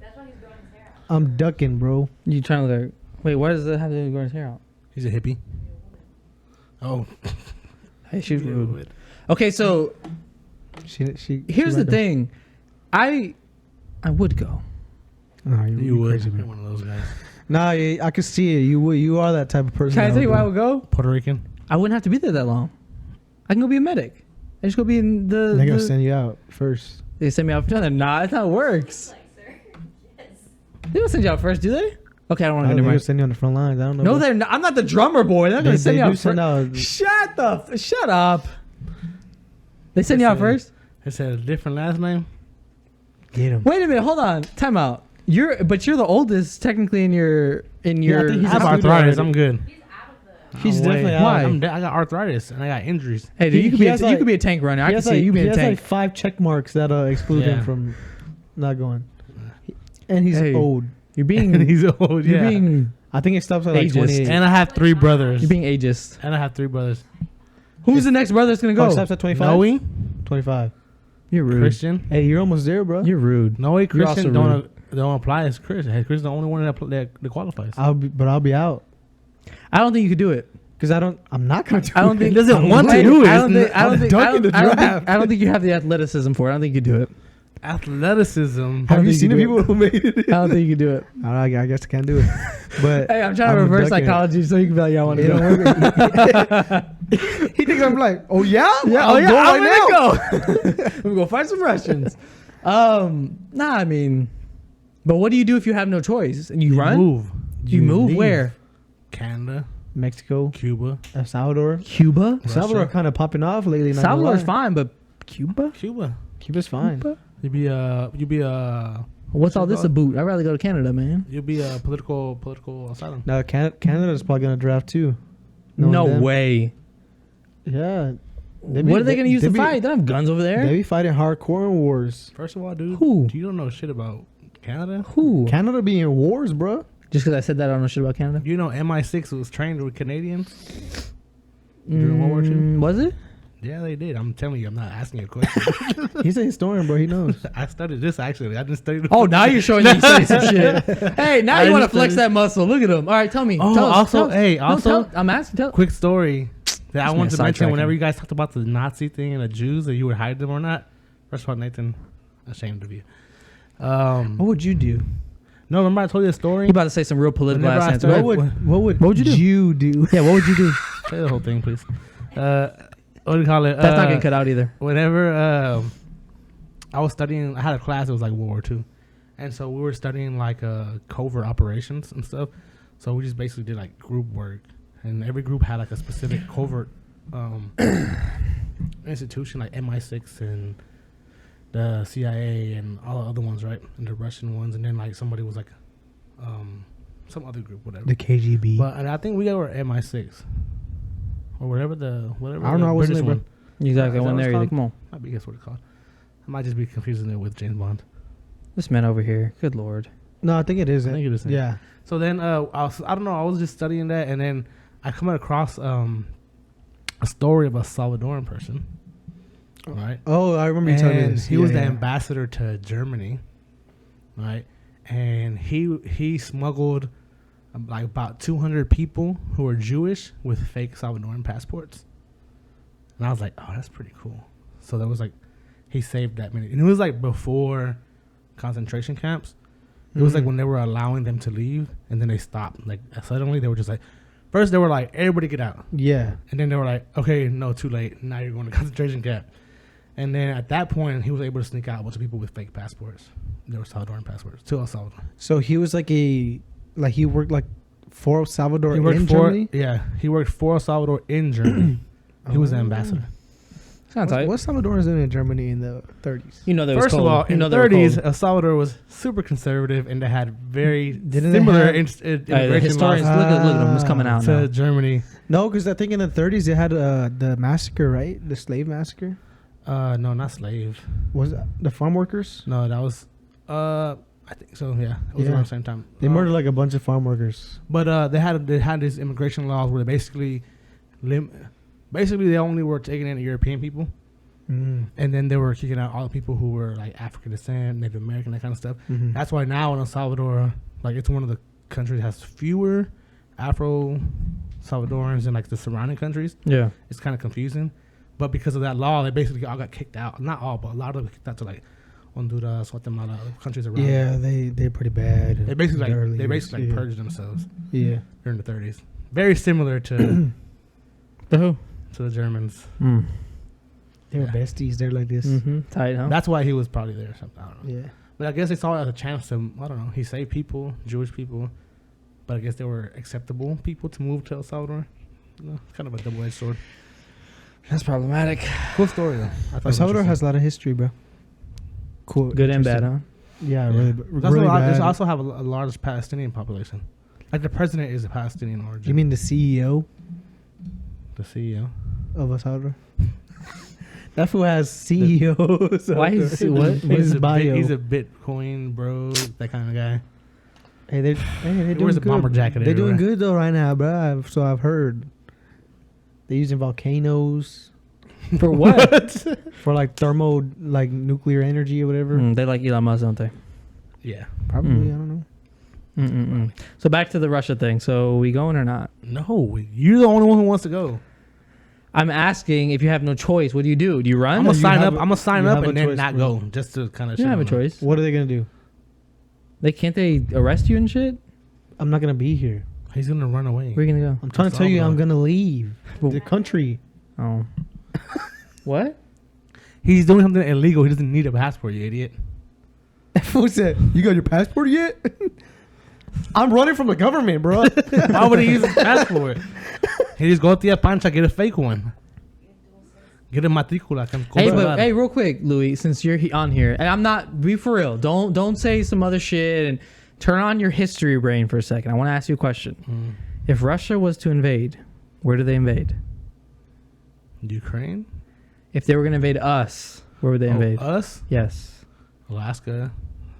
That's why he's growing his hair out. I'm ducking, bro. You trying to look? Wait, why does that have to grow his hair out? He's a hippie. Oh, Hey, she's rude. Okay, so She. here's the thing. I would go. No, you would. crazy, You're man. one of those guys. Nah, I can see it. You would. You are that type of person. Can I that tell you would why I go. would go? Puerto Rican. I wouldn't have to be there that long. I can go be a medic. I just go be in the. They're gonna send you out first. They send me out. No, nah, that's not how it works. Like, sir. Yes. They don't send you out first, do they? Okay, I don't want to They're get gonna my. send you on the front lines. I don't know. No, bro. they're not. I'm not the drummer boy. They're not gonna send they you do out send first. out. Shut up. They send you out first. It said a different last name. Get him. Wait a minute. Hold on. Time out. You're the oldest technically in your I think he's I have out arthritis. already. I'm good. He's out of the. He's I'm way- definitely out. Why? I got arthritis and I got injuries. Hey, dude, He- you could he be has you like- could be a tank runner. I He can has see like, you being he a has tank. like 5 check marks that exclude Yeah. him from not going. And he's Hey. old. You're being And he's old. you're Yeah. being I think it stops at like Ageist. 28. And I have 3 brothers. you're being ageist. And I have 3 brothers. Who's the next brother that's gonna Oh, it go? stops at 25. Noe, 25. You're rude. Christian. Hey, you're almost there, bro. You're rude. Noe, also Christian don't apply as Chris. Chris is the only one that qualifies. I'll be out I don't think you could do it. because I'm not gonna do. I don't it. think doesn't I'm want to not- do it. I don't think. I don't I'm think. ducking the I don't think. draft. I don't think you have the athleticism for it. I don't think you could do it. athleticism. Have you think seen the you do people who made it? I don't think you can do it. I guess I can't do it. But Hey, I'm trying to I'm reverse ducking it. psychology so you can be like, yeah, I want to It do don't it. work. He thinks I'm like, oh yeah, Yeah, I'll go I'm right now. gonna go. I'm gonna go find some Russians. Nah, I mean, but what do you do if you have no choice and you run? Move. You move leave. where? Canada, Mexico, Cuba, El Salvador. Cuba. El Salvador Russia. kind of popping off lately. not gonna Salvador's lie. fine, but Cuba? Cuba. Cuba's fine. You'd be a What's all this about? I'd rather go to Canada, man. you'll be a political asylum. Now Canada's probably gonna draft too. Knowing No them. way. Yeah. What are they gonna use to fight? They don't have guns over They there. be fighting hardcore in wars. First of all, dude, Who? you don't know shit about Canada. Who? Canada be in wars, bro. Just because I said that, I don't know shit about Canada. You know MI6 was trained with Canadians during World War II. Was it? Yeah, they did. I'm telling you, I'm not asking you a question. He's a historian, bro. He knows. I studied this actually. I didn't study. Oh, now you're showing that you studied some shit. Hey, now I you want to just flex studied- that muscle. Look at him. All right, tell me. Oh, tell us, also- tell us. hey, No, also- tell- I'm asking. Tell. Quick story that I This wanted to man's mention whenever sidetracking. you guys talked about the Nazi thing and the Jews that you would hide them or not. First of all, Nathan, ashamed of you. What would you do? No, remember I told you a story. You about to say some real political Whenever ass I answer. started- Go ahead. What would would you do? Yeah, what would you do? Say the whole thing, please. What do you call it? That's not getting cut out either. Whenever I was studying, I had a class. It was like World War II, and so we were studying like covert operations and stuff. So we just basically did like group work, and every group had like a specific covert institution, like MI6 and the CIA and all the other ones, right? And the Russian ones, and then like somebody was like some other group, whatever. the KGB? But and I think we were MI6 or whatever I don't know, I wasn't British there, bro. one. Exactly. Is that One what there it's either. called? Come on. I guess what it's called. I might just be confusing it with James Bond. This man over here. Good lord. No, I think it is. I think it is. Yeah. So then I don't know. I was just studying that, and then I come across a story of a Salvadoran person, right? Oh, I remember you telling me And this. he was the Yeah. ambassador to Germany, right? And he smuggled like about 200 people who were Jewish with fake Salvadoran passports. And I was like, oh, that's pretty cool. So that was like, he saved that many. And it was like before concentration camps. It was like when they were allowing them to leave, and then they stopped. Like suddenly they were just like, first they were like, everybody get out. Yeah. And then they were like, okay, no, too late. Now you're going to concentration camp. And then at that point, he was able to sneak out a bunch of people with fake passports. They were Salvadoran passports to El Salvador. So he was like he worked like for El Salvador He worked in for Germany. he worked for El Salvador in Germany. He was the Oh. ambassador. Sounds tight. What Salvadorans doing in Germany in the 30s? You know they was First of cold. all, you in know the they were 30s, cold. El Salvador was super conservative, and they had very Didn't they similar have- Hey, the immigration historians, laws look at them. It's coming out to now. Germany. No, because I think in the 30s they had the massacre, right? The slave massacre. No, not slave. Was it the farm workers? No, that was. I think so. Yeah, it was Yeah. around the same time. They murdered like a bunch of farm workers. But they had these immigration laws where they basically they only were taking in European people, and then they were kicking out all the people who were like African descent, Native American, that kind of stuff. Mhm. That's why now in El Salvador, like it's one of the countries that has fewer Afro Salvadorans than like the surrounding countries. Yeah. It's kind of confusing, but because of that law, they basically all got kicked out. Not all, but a lot of them got kicked out to like Honduras, Guatemala, other countries around. Yeah, they're pretty bad. They basically in the early like years. Yeah. purged themselves Yeah. during the 30s. Very similar to The who? the Germans. Mm. They were Yeah. besties. They're like this. Mm-hmm. Tight, huh? That's why he was probably there or something. I don't know. Yeah. But I guess they saw it as a chance to, I don't know, he saved people, Jewish people, but I guess they were acceptable people to move to El Salvador. You know, it's kind of a double-edged sword. That's problematic. Cool story, though. I thought it El was Salvador has interesting. a lot of history, bro. Cool. Good and bad, interesting. huh? Yeah, Yeah. really, There's really They bad. also have a large Palestinian population. Like the president is a Palestinian origin. You mean the CEO the CEO? of El Salvador? That fool has CEOs. Why is he- what? What's He's his a, bio? he's a Bitcoin bro, that kind of guy. Hey, they're He doing wears a good. bomber jacket They're doing everywhere. good though right now, bro. So I've heard. They're using volcanoes For what? for like thermo, like nuclear energy or whatever. They like Elon Musk, don't they? Yeah. Probably, Mm. I don't know. Mm-mm-mm. So back to the Russia thing. So we going or not? No, you're the only one who wants to go. I'm asking if you have no choice. What do? Do you run? I'm gonna you sign have up. a- I'm gonna sign you up have a and then choice, not bro. go just to kind of. You don't have a choice. What are they gonna do? Can't they arrest you and shit? I'm not gonna be here. He's gonna run away. Where are you gonna go? I'm trying to That's tell you, all, I'm bro. gonna leave Well- the country. Oh. What? He's doing something illegal. He doesn't need a passport, you idiot. Who said you got your passport yet? I'm running from the government, bro. Why would he use his passport? He just go to the pancha, get a fake one. Get a matricula. Hey, but hey, real quick, Louis, since you're on here, and I'm not, be for real. Don't say some other shit and turn on your history brain for a second. I want to ask you a question. If Russia was to invade, where do they invade? Ukraine? If they were going to invade us, where would they invade? Us? Yes. Alaska,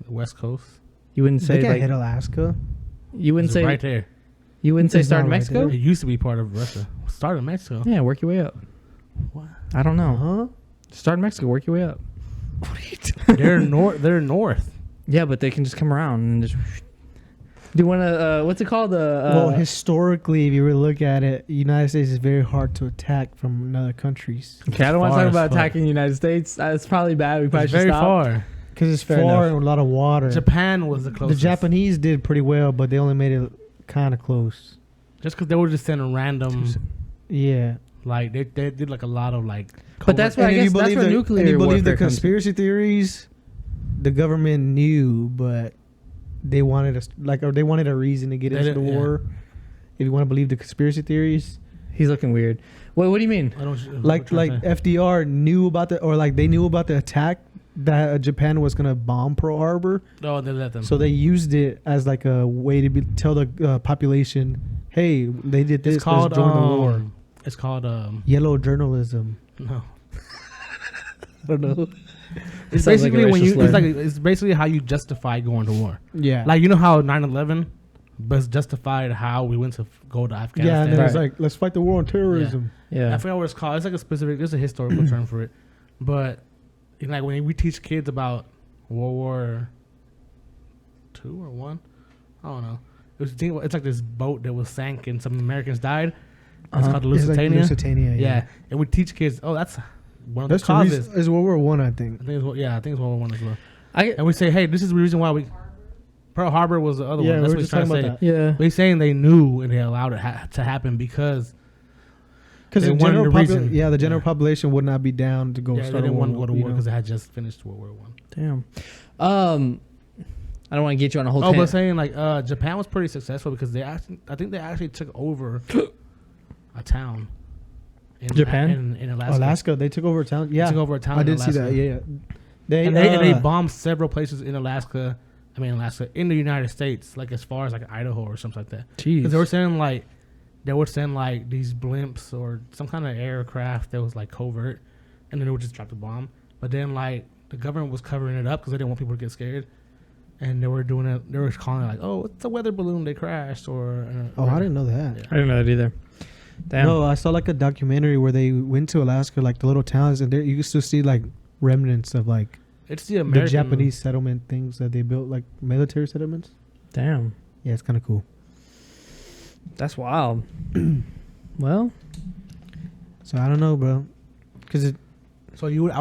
the West Coast. You wouldn't They say can't like hit Alaska. you wouldn't It's say right there. you wouldn't say It's start in not right Mexico? It used to be part of Russia. Start in Mexico. Yeah, work your way up. What? I don't know. Huh? Start in Mexico, work your way up. They're north. They're north. Yeah, but they can just come around and just. Do you want to? What's it called? Well, historically, if you really look at it, the United States is very hard to attack from other countries Okay, I don't want to far talk as about fuck. attacking the United States. It's probably bad. We probably It's should very stop. far. because it's Fair far enough. and a lot of water. Japan was the The closest. Japanese did pretty well, but they only made it kind of close. Just because they were just sending random, Yeah. like they did like a lot of like. But that's covert- why I guess that's where and nuclear you believe the warfare comes conspiracy theories, the government knew, but they wanted us or they wanted a reason to get They into the did- yeah. war. If you want to believe the conspiracy theories, He's looking weird. What do you mean? I don't, like FDR knew about they knew about the attack that Japan was gonna bomb Pearl Harbor, No, they let them. so they used it as like a way to tell the population, hey, they did this. it's called let's join the war. It's called Yellow journalism. no. I don't know. It's Sounds like a basically when racial you. slur. It's basically how you justify going to war. Yeah. Like you know how 9/11 was justified how we went to go to Afghanistan. Yeah, and then it's Right. like, let's fight the war on terrorism. Yeah. I forgot what it's called. It's like a specific. There's a historical term for it, but like when we teach kids about World War II or one, I don't know. It's like this boat that was sank and some Americans died. It's called the It's like Lusitania. Lusitania, yeah, and we teach kids. Oh, that's one of That's the the causes. reason. It's World War One, I think. I think I think it's World War One as well. I And we say, hey, this is the reason why we. Pearl Harbor was the other Yeah, one. That's we what were he's just trying talking to about say. that. yeah. But he's saying they knew and they allowed it to happen because Because They the wanted general a reason. the general Yeah. population would not be down to go yeah, they start a didn't war. want to go to you war know? because they had just finished World War One. Damn. I don't want to get you on a whole. Oh, but tangent. saying like Japan was pretty successful because I think they actually took over a town. In Japan? in Alaska. Alaska, they took over a town. They Yeah, took over a town. I in did see Alaska. that. Yeah, they And they bombed several places in Alaska. In the United States, like as far as like Idaho or something like that. Jeez. Because they would send like these blimps or some kind of aircraft that was like covert, and then they would just drop the bomb. But then like the government was covering it up because they didn't want people to get scared, and they were doing it. They were calling it like, "Oh, it's a weather balloon they crashed," or Oh, I didn't know that. Yeah. I didn't know that either. Damn. No, I saw like a documentary where they went to Alaska, like the little towns, and there you used to see like remnants of like It's the American the Japanese settlement things that they built, like military settlements. Damn. Yeah, it's kind of cool. That's wild. Well, So I don't know, bro, because it. So you would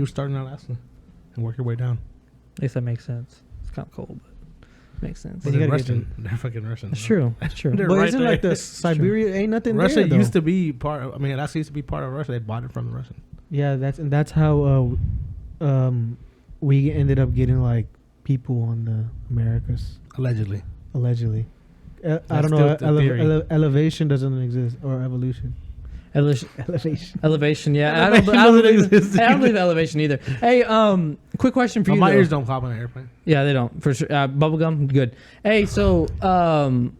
start in Alaska and work your way down. at least that makes sense. It's kind of cold, but makes sense. But But you they're gotta get Russian. They're fucking Russian. That's true. That's true. They're But right isn't there. like the Siberia ain't nothing Russia there, though. used to be Alaska used to be part of Russia. They bought it from the Russians. Yeah, that's how we ended up getting like people on the Americas Allegedly. allegedly. I That's don't know. still the theory. Elevation doesn't exist or evolution. Elevation. Elevation, yeah. I Elevation don't, I don't doesn't believe, exist I don't believe elevation either. Hey, quick question for you. My though. ears don't pop on an airplane. Yeah, they don't for sure. Bubblegum, good. Hey, so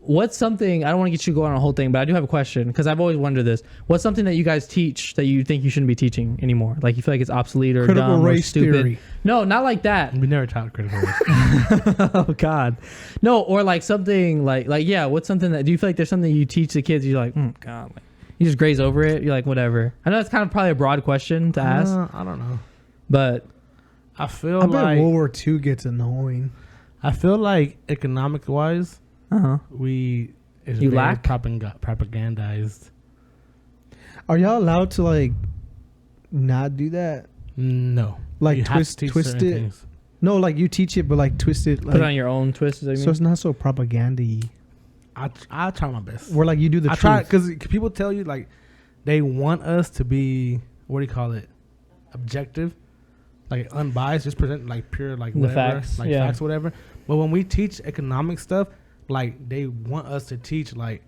what's something? I don't want to get you going on a whole thing, but I do have a question because I've always wondered this. What's something that you guys teach that you think you shouldn't be teaching anymore? Like you feel like it's obsolete or Critical dumb or race stupid? theory. No, not like that. We never taught critical race. Oh God, no. Or like something like yeah. What's something that do you feel like there's something you teach the kids? You're like, God, like, you just graze over it. You're like, whatever. I know it's kind of probably a broad question to ask, I don't know. but I feel I bet like World War II gets annoying. economic wise, uh huh. we is You very lack? propagandized. Are y'all allowed to like not do that? No. Like You have to teach twist certain it? things. No, like you teach it, but like twist it. Like, Put on your own twist. Is that what you so mean? it's not so propaganda-y. I try my best. Where like you do the I truth. try because people tell you like they want us to be, what do you call it, objective, like unbiased, just present like pure like The whatever, facts, like yeah. facts, whatever. But when we teach economic stuff, like they want us to teach like,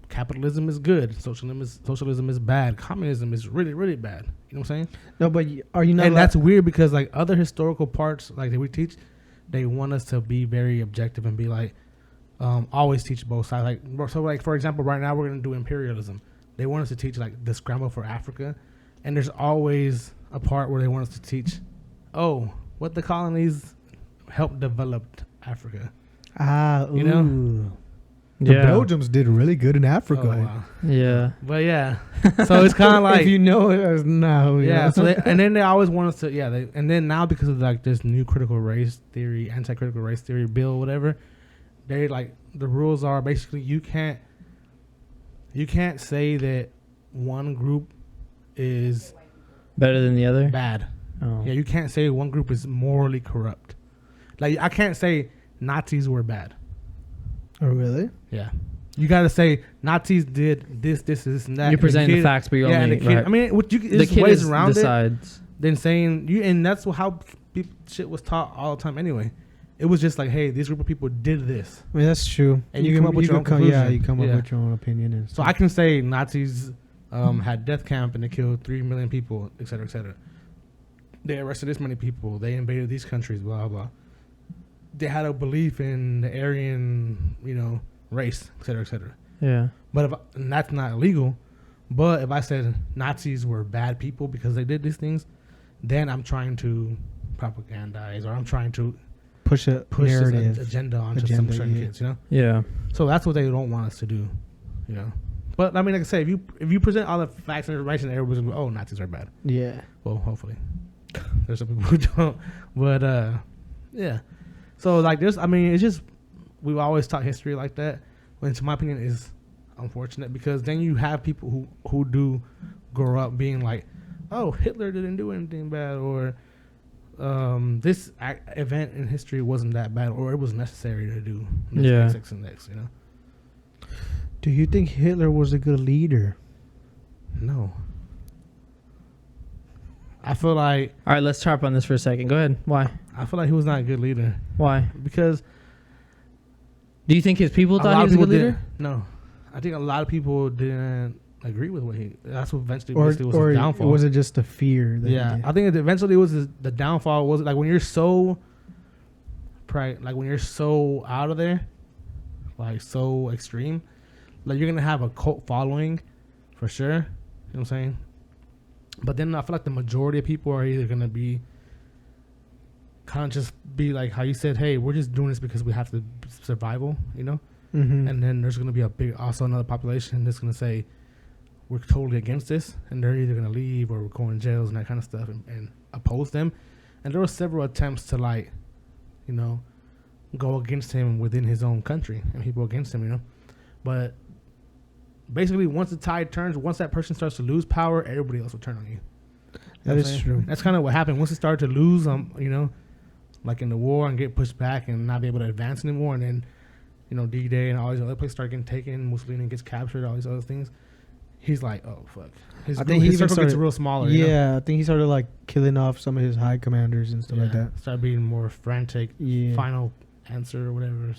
capitalism is good, socialism is bad, communism is really really bad. You know what I'm saying? No, but are you not? And allowed- that's weird because like other historical parts like that we teach, they want us to be very objective and be like, always teach both sides. Like so, like for example, right now we're gonna do imperialism. They want us to teach like the scramble for Africa, and there's always a part where they want us to teach, oh, what the colonies helped develop Africa. you know? know. The Yeah. Belgians did really good in Africa. Oh, wow. Yeah. But yeah, so it's kind of like if you know it as now. yeah. So and then they always want us to and then now because of like this new critical race theory, anti-critical race theory bill, whatever, they like the rules are basically you can't say that one group is Better than the other. bad. Oh. Yeah, you can't say one group is morally corrupt. Like I can't say Nazis were bad. Oh, really? Yeah, you got to say Nazis did this, and that. You're and the presenting the kid- facts, but you're yeah, only and the kid. right. I mean, what you the there's kid ways is around it decides. than saying you, and that's how shit was taught all the time anyway. It was just like, hey, this group of people did this, I mean, that's true. and you come up with your own yeah, conclusion. you come up Yeah. with your own opinion. And So stuff. I can say Nazis had death camp and they killed 3 million people, et cetera, et cetera. They arrested this many people. They invaded these countries, blah, blah. They had a belief in the Aryan, race, et cetera, et cetera. Yeah. But and that's not illegal. But if I said Nazis were bad people because they did these things, then I'm trying to propagandize or I'm trying to push push narrative. this agenda onto some certain yeah. kids, Yeah. So that's what they don't want us to do, But I mean, like I say, if you present all the facts and information, everybody's gonna go, oh, Nazis are bad. Yeah. Well, hopefully, there's some people who don't. But yeah. So like this, I mean, it's just we've always taught history like that. Which, in my opinion, is unfortunate because then you have people who do grow up being like, oh, Hitler didn't do anything bad, or this event in history wasn't that bad, or it was necessary to do this, Yeah. X, and X, Do you think Hitler was a good leader? No. I feel like All right, let's harp on this for a second. Go ahead. Why? he was not a good leader Why? because Do you think his people a thought lot he of was a people good leader? didn't. No, I think a lot of people didn't agree with what he. That's what eventually Or basically was his downfall. was it just the fear? That Yeah, I think eventually it was the downfall. Was like when you're so, like when you're so out of there, like so extreme, like you're gonna have a cult following, for sure. You know what I'm saying? But then I feel like the majority of people are either gonna be kind of just be like how you said, hey, we're just doing this because we have to survival, Mm-hmm. And then there's gonna be also another population that's gonna say we're totally against this, and they're either gonna leave or we're going to jails and that kind of stuff and oppose them. And there were several attempts to go against him within his own country and people against him, But basically, once the tide turns, once that person starts to lose power, everybody else will turn on you. That is true. That's kind of what happened. Once it started to lose, like in the war and get pushed back and not be able to advance anymore, and then, D-Day and all these other places start getting taken, Mussolini gets captured, all these other things. He's like, oh fuck. I think his he circle even gets started- real smaller. Yeah, I think he started like killing off some of his high commanders and stuff like that. Start being more frantic. Yeah. Final answer or whatever.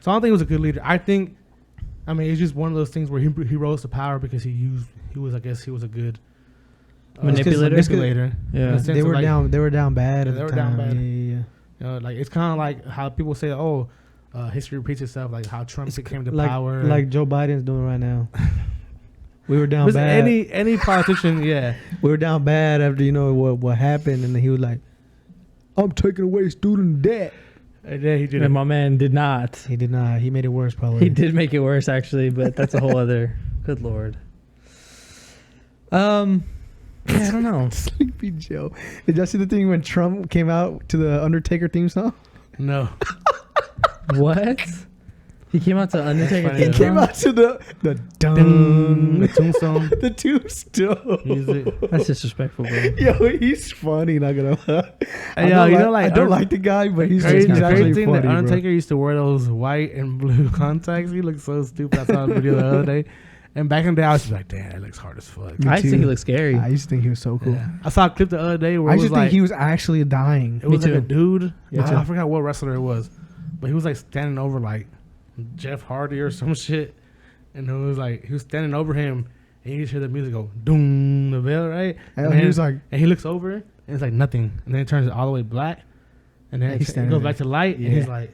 So I don't think he was a good leader. It's just one of those things where he rose to power because he was a good Manipulator? manipulator. Yeah. In the sense They of, were like, down. They were down bad. Yeah, at they the were down time. bad. Yeah. Like it's kind of like how people say, oh, history repeats itself, like how Trump came to like, power. like Joe Biden's doing right now. We were down Listen, bad. any politician, yeah. We were down bad after what happened, and then he was like, "I'm taking away student debt." And then he did And it. my man did not. He did not. He made it worse, probably. He did make it worse, actually, but that's a whole other. Good lord. Yeah, I don't know. Sleepy Joe. Did y'all see the thing when Trump came out to the Undertaker theme song? No. What? He came out to Undertaker. funny. theme He came song? out to the Ding, dung, the tombstone the tombstone. music. That's disrespectful, bro. Yo, he's funny. Not gonna lie. Hey, yo, you know, like, I don't like the guy, but he's Crazy, he's crazy actually thing funny, that bro. Undertaker used to wear those white and blue contacts. He looked so stupid. I saw a video the other day. And back in the day, I was just like, damn, that looks hard as fuck. Me I just think too. he looks scary. I used to think he was so cool. Yeah. I saw a clip the other day where I it used was to think like, he was actually dying. it was Me like a too. dude. Yeah. I forgot what wrestler it was, but he was like standing over like Jeff Hardy or some shit. And it was like, he was standing over him and you just hear the music go, doom, the bell, right? And then- he was like, and he looks over and it's like nothing. And then it turns all the way black. And then And he's it standing goes there. back to light. Yeah. And he's like,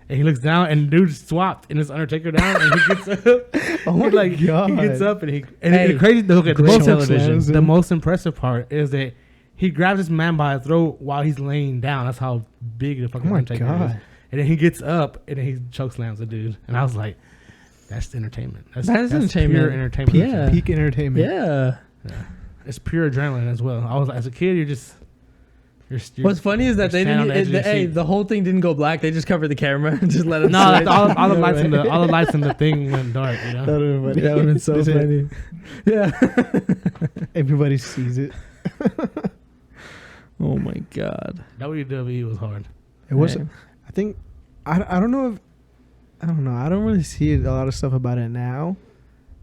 and he looks down and dude swapped and it's Undertaker down and he gets up. oh my He, like, god, he gets up and Hey, the crazy, okay, the great most, television. the most impressive part is that he grabs this man by the throat while he's laying down. That's how big the Oh fucking my Undertaker is. god. And then he gets up and then he chokeslams the dude. And I was like, that's entertainment. That is entertainment. Pure entertainment. Yeah. Peak entertainment. Yeah. It's pure adrenaline as well. I was like, as a kid, you're What's funny is that they stand on didn't. the edge of your Hey, seat. the whole thing didn't go black. They just covered the camera and just let it. no, switch. all the No lights in way. all the lights in the thing went dark. You know. That would That would have been so That's it. funny. Yeah. Everybody sees it. Oh my god. WWE was hard. It was. Hey. I think. I don't know if. I don't know. I don't really see a lot of stuff about it now.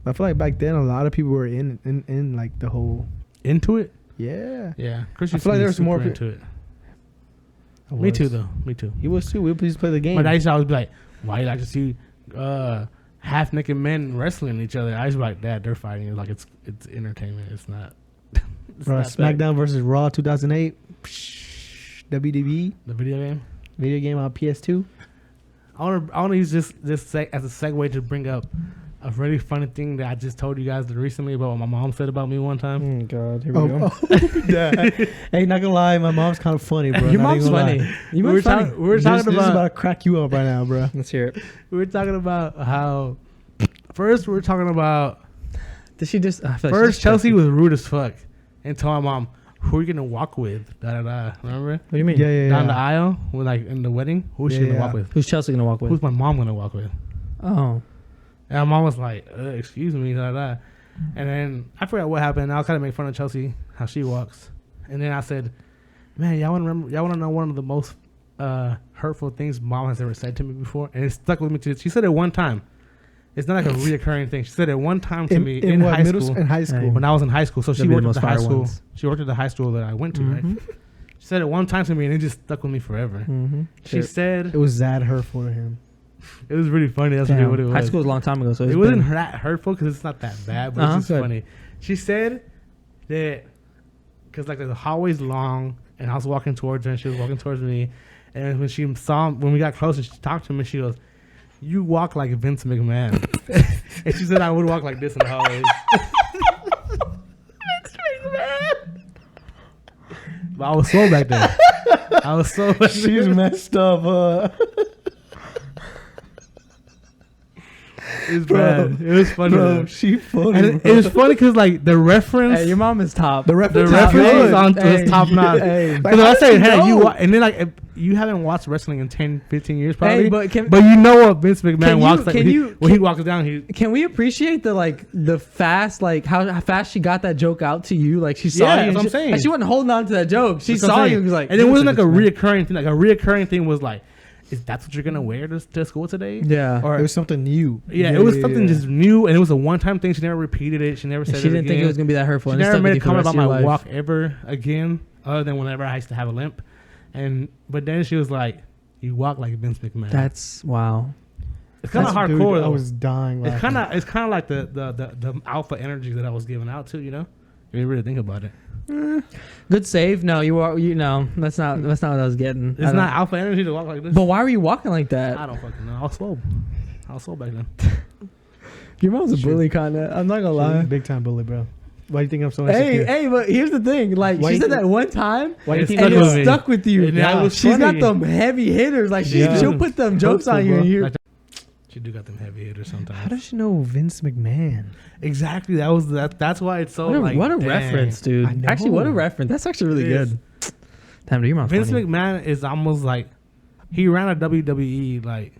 But I feel like back then a lot of people were in like the whole. Into it. Yeah. Yeah, Chris I used feel to like be there was super more into it. I Me was. too, though. Me too. He was too. We used to play the game. But I used to always be like, why you like to see half naked men wrestling each other? I used to be like, Dad, they're fighting. Like it's entertainment. It's not. It's Bro, not SmackDown versus Raw 2008. WDB the video game. video game on PS2. I want to use this as a segue to bring up a really funny thing that I just told you guys recently about what my mom said about me one time. Oh god. Here we go. Yeah. Hey, not gonna lie, my mom's kind of funny, bro. Your Not mom's even gonna funny. lie. Your We were mom's funny. talking- we were This talking is about about to crack you up right now, bro. Let's hear it. we were talking about how first we were talking about Did she just? I feel like she first just Chelsea checked was rude as fuck and told my mom, who are you gonna walk with? Da da da. Remember? What do you mean? Yeah, yeah, Down the yeah. aisle, with like in the wedding. Who's she Yeah, gonna yeah. walk with? Who's Chelsea gonna walk with? Who's my mom gonna walk with? Oh. And my mom was like, excuse me, da da. And then I forgot what happened. I was kind of make fun of Chelsea how she walks. And then I said, man, y'all want to know one of the most hurtful things mom has ever said to me before, and it stuck with me too. She said it one time. It's not like a reoccurring thing. She said it one time to me in what, high middle school. in high school. Hey. When I was in high school, so she That'd be worked the at the most high fire school. ones. She worked at the high school that I went to, Mhm. right? She said it one time to me, and it just stuck with me forever. Mm-hmm. She said It was that hurtful to him. it was really funny. That's really what it was. High school was a long time ago, so It it's wasn't been- that hurtful because it's not that bad, but Uh-huh. it's just Good. funny. She said that because like the hallway's long, and I was walking towards her, and she was walking towards me, and when we got closer, she talked to me. She goes, "You walk like Vince McMahon," and she said I would walk like this in the hallways. But I was slow back then. I was slow back She's then. messed up. It was Bro. bad. It was funny. Bro, though. she funny. And it bro. was funny because like the reference. Hey, your mom is top. The The reference, reference is was on Hey. was top notch. Hey. Because I say, hey, know? and then like if you haven't watched wrestling in 10, 15 years probably, Hey, but can but you know what Vince McMahon Can you- walks like can when, you- when he walks down. can we appreciate the fast how fast she got that joke out to you? Like she saw Yeah, you. that's And what I'm she, saying. and she wasn't holding on to that joke. She That's what saw I'm you. saying. And was like, and it wasn't like a "This is reoccurring thing. Like a reoccurring thing was like, is that what you're gonna wear to school today? Yeah. Or it was something new. yeah, it was something just new, and it was a one-time thing. She never repeated it. She never And said she it didn't think it again. was gonna be that hurtful. She and it never stuck made with a you for the comment rest about of my your walk life. ever again, other than whenever I used to have a limp. But then she was like, "You walk like Vince McMahon." That's wow. It's kind of Dude, hardcore. I though. was dying. It's laughing. kind of like the alpha energy that I was giving out too. You know, if you really think about it, Good save. No, that's not what I was getting. I it's don't- not alpha energy to walk like this. But why were you walking like that? I don't fucking know. I was slow. Back then. Your mom's a Sure. bully, kinda. I'm not gonna She's lie. a big time bully, bro. Why do you think I'm so Hey, insecure? hey, but here's the thing. Like Why she you said think- that one time, Why do you It think and stuck it with me. stuck with you. And that was She's got funny. them heavy hitters. Like Yeah. she'll put them jokes on you. Hurtful, And you're, She do got them heavy hitters How sometimes. does she know Vince McMahon? Exactly. That's why it's so what a dang. reference, dude. I know. Actually, what a reference. That's actually really It is. good. Damn, dude, your mom's Vince funny. McMahon is almost like he ran a WWE like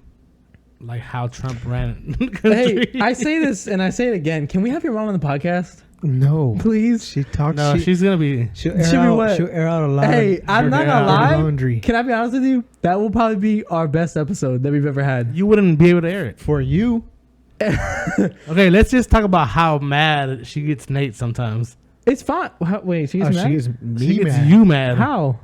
like how Trump ran. Hey, I say this and I say it again. Can we have your mom on the podcast, No. please? She talks. No, she's gonna be. She'll She'll be air out. what? She'll air out a lot. Hey, of I'm not dirty gonna lie. laundry Can I be honest with you? That will probably be our best episode that we've ever had. You wouldn't be able to air it. for you. Okay, let's just talk about how mad she gets Nate sometimes. It's fine. Wait, she gets mad? She gets She me gets mad. you mad. How?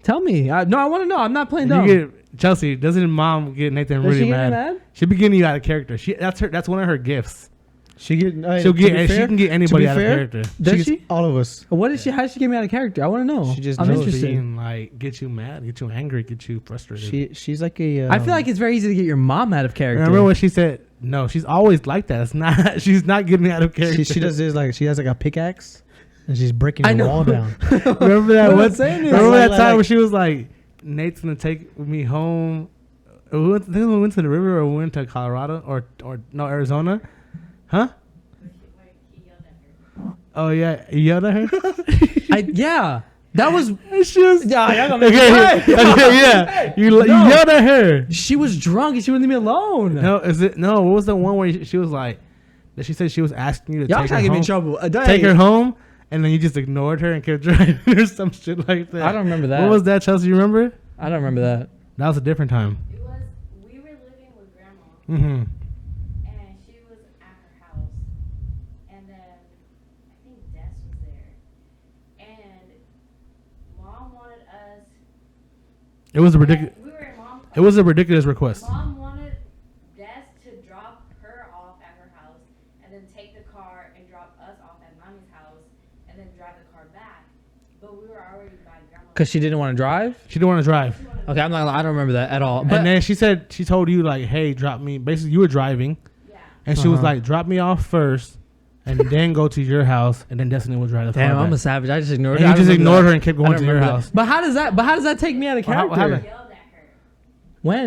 Tell me. No, I want to know. I'm not playing You dumb. get Chelsea. Doesn't mom get Nathan Does really she get me mad? mad? She'll be getting you out of character. That's one of her gifts. She get. She'll to get. be And she fair- can get to anybody be out fair, of character. Does gets she? all of us. What did she? How did she get me out of character? I want to know. She just I'm knows interested. Being like get you mad, get you angry, get you frustrated. She's like a. I feel like it's very easy to get your mom out of character. Remember when she said no? She's always like that. It's not. She's not getting me out of character. she does this like she has like a pickaxe, and she's breaking I the know. wall down. Remember that What one? I'm saying is- Remember that Like- time like- when she was like, "Nate's gonna take me home." We went, I think we went to the river or we went to Colorado or no Arizona, huh? He yelled at her. Oh yeah, you yelled at her. Yeah, that was. She was. Yeah, y'all gonna make me Okay, cry. okay, yeah. You No. yelled at her. She was drunk and she wouldn't leave me alone. No, is it no? What was the one where she was like that? She said she was asking you to Y'all take her trying to get me home, in trouble. take her home, and then you just ignored her and kept driving or some shit like that. I don't remember that. What was that, Chelsea? You remember? I don't remember that. That was a different time. It was, we were living with grandma, Mm-hmm. and she was at her house, and then I think Des was there, and mom wanted us. It was a ridiculous. We were in mom's It was a ridiculous request. Mom wanted Des to drop her off at her house, and then take the car and drop us off at mommy's house, and then drive the car back. But we were already by grandma's. Because she didn't want to drive. She didn't want to drive, Okay, I'm not. I don't remember that at all. But and then she said she told you like, "Hey, drop me." Basically, you were driving, Yeah. and she was Uh-huh. like, "Drop me off first, and then go to your house, and then Destiny will drive the damn, car I'm a back." savage. I just ignored And her. you I just don't remember ignored that. her and kept I going don't to your remember house. that. But how does that? But how does that take me out of What character? happened? Yelled at her When?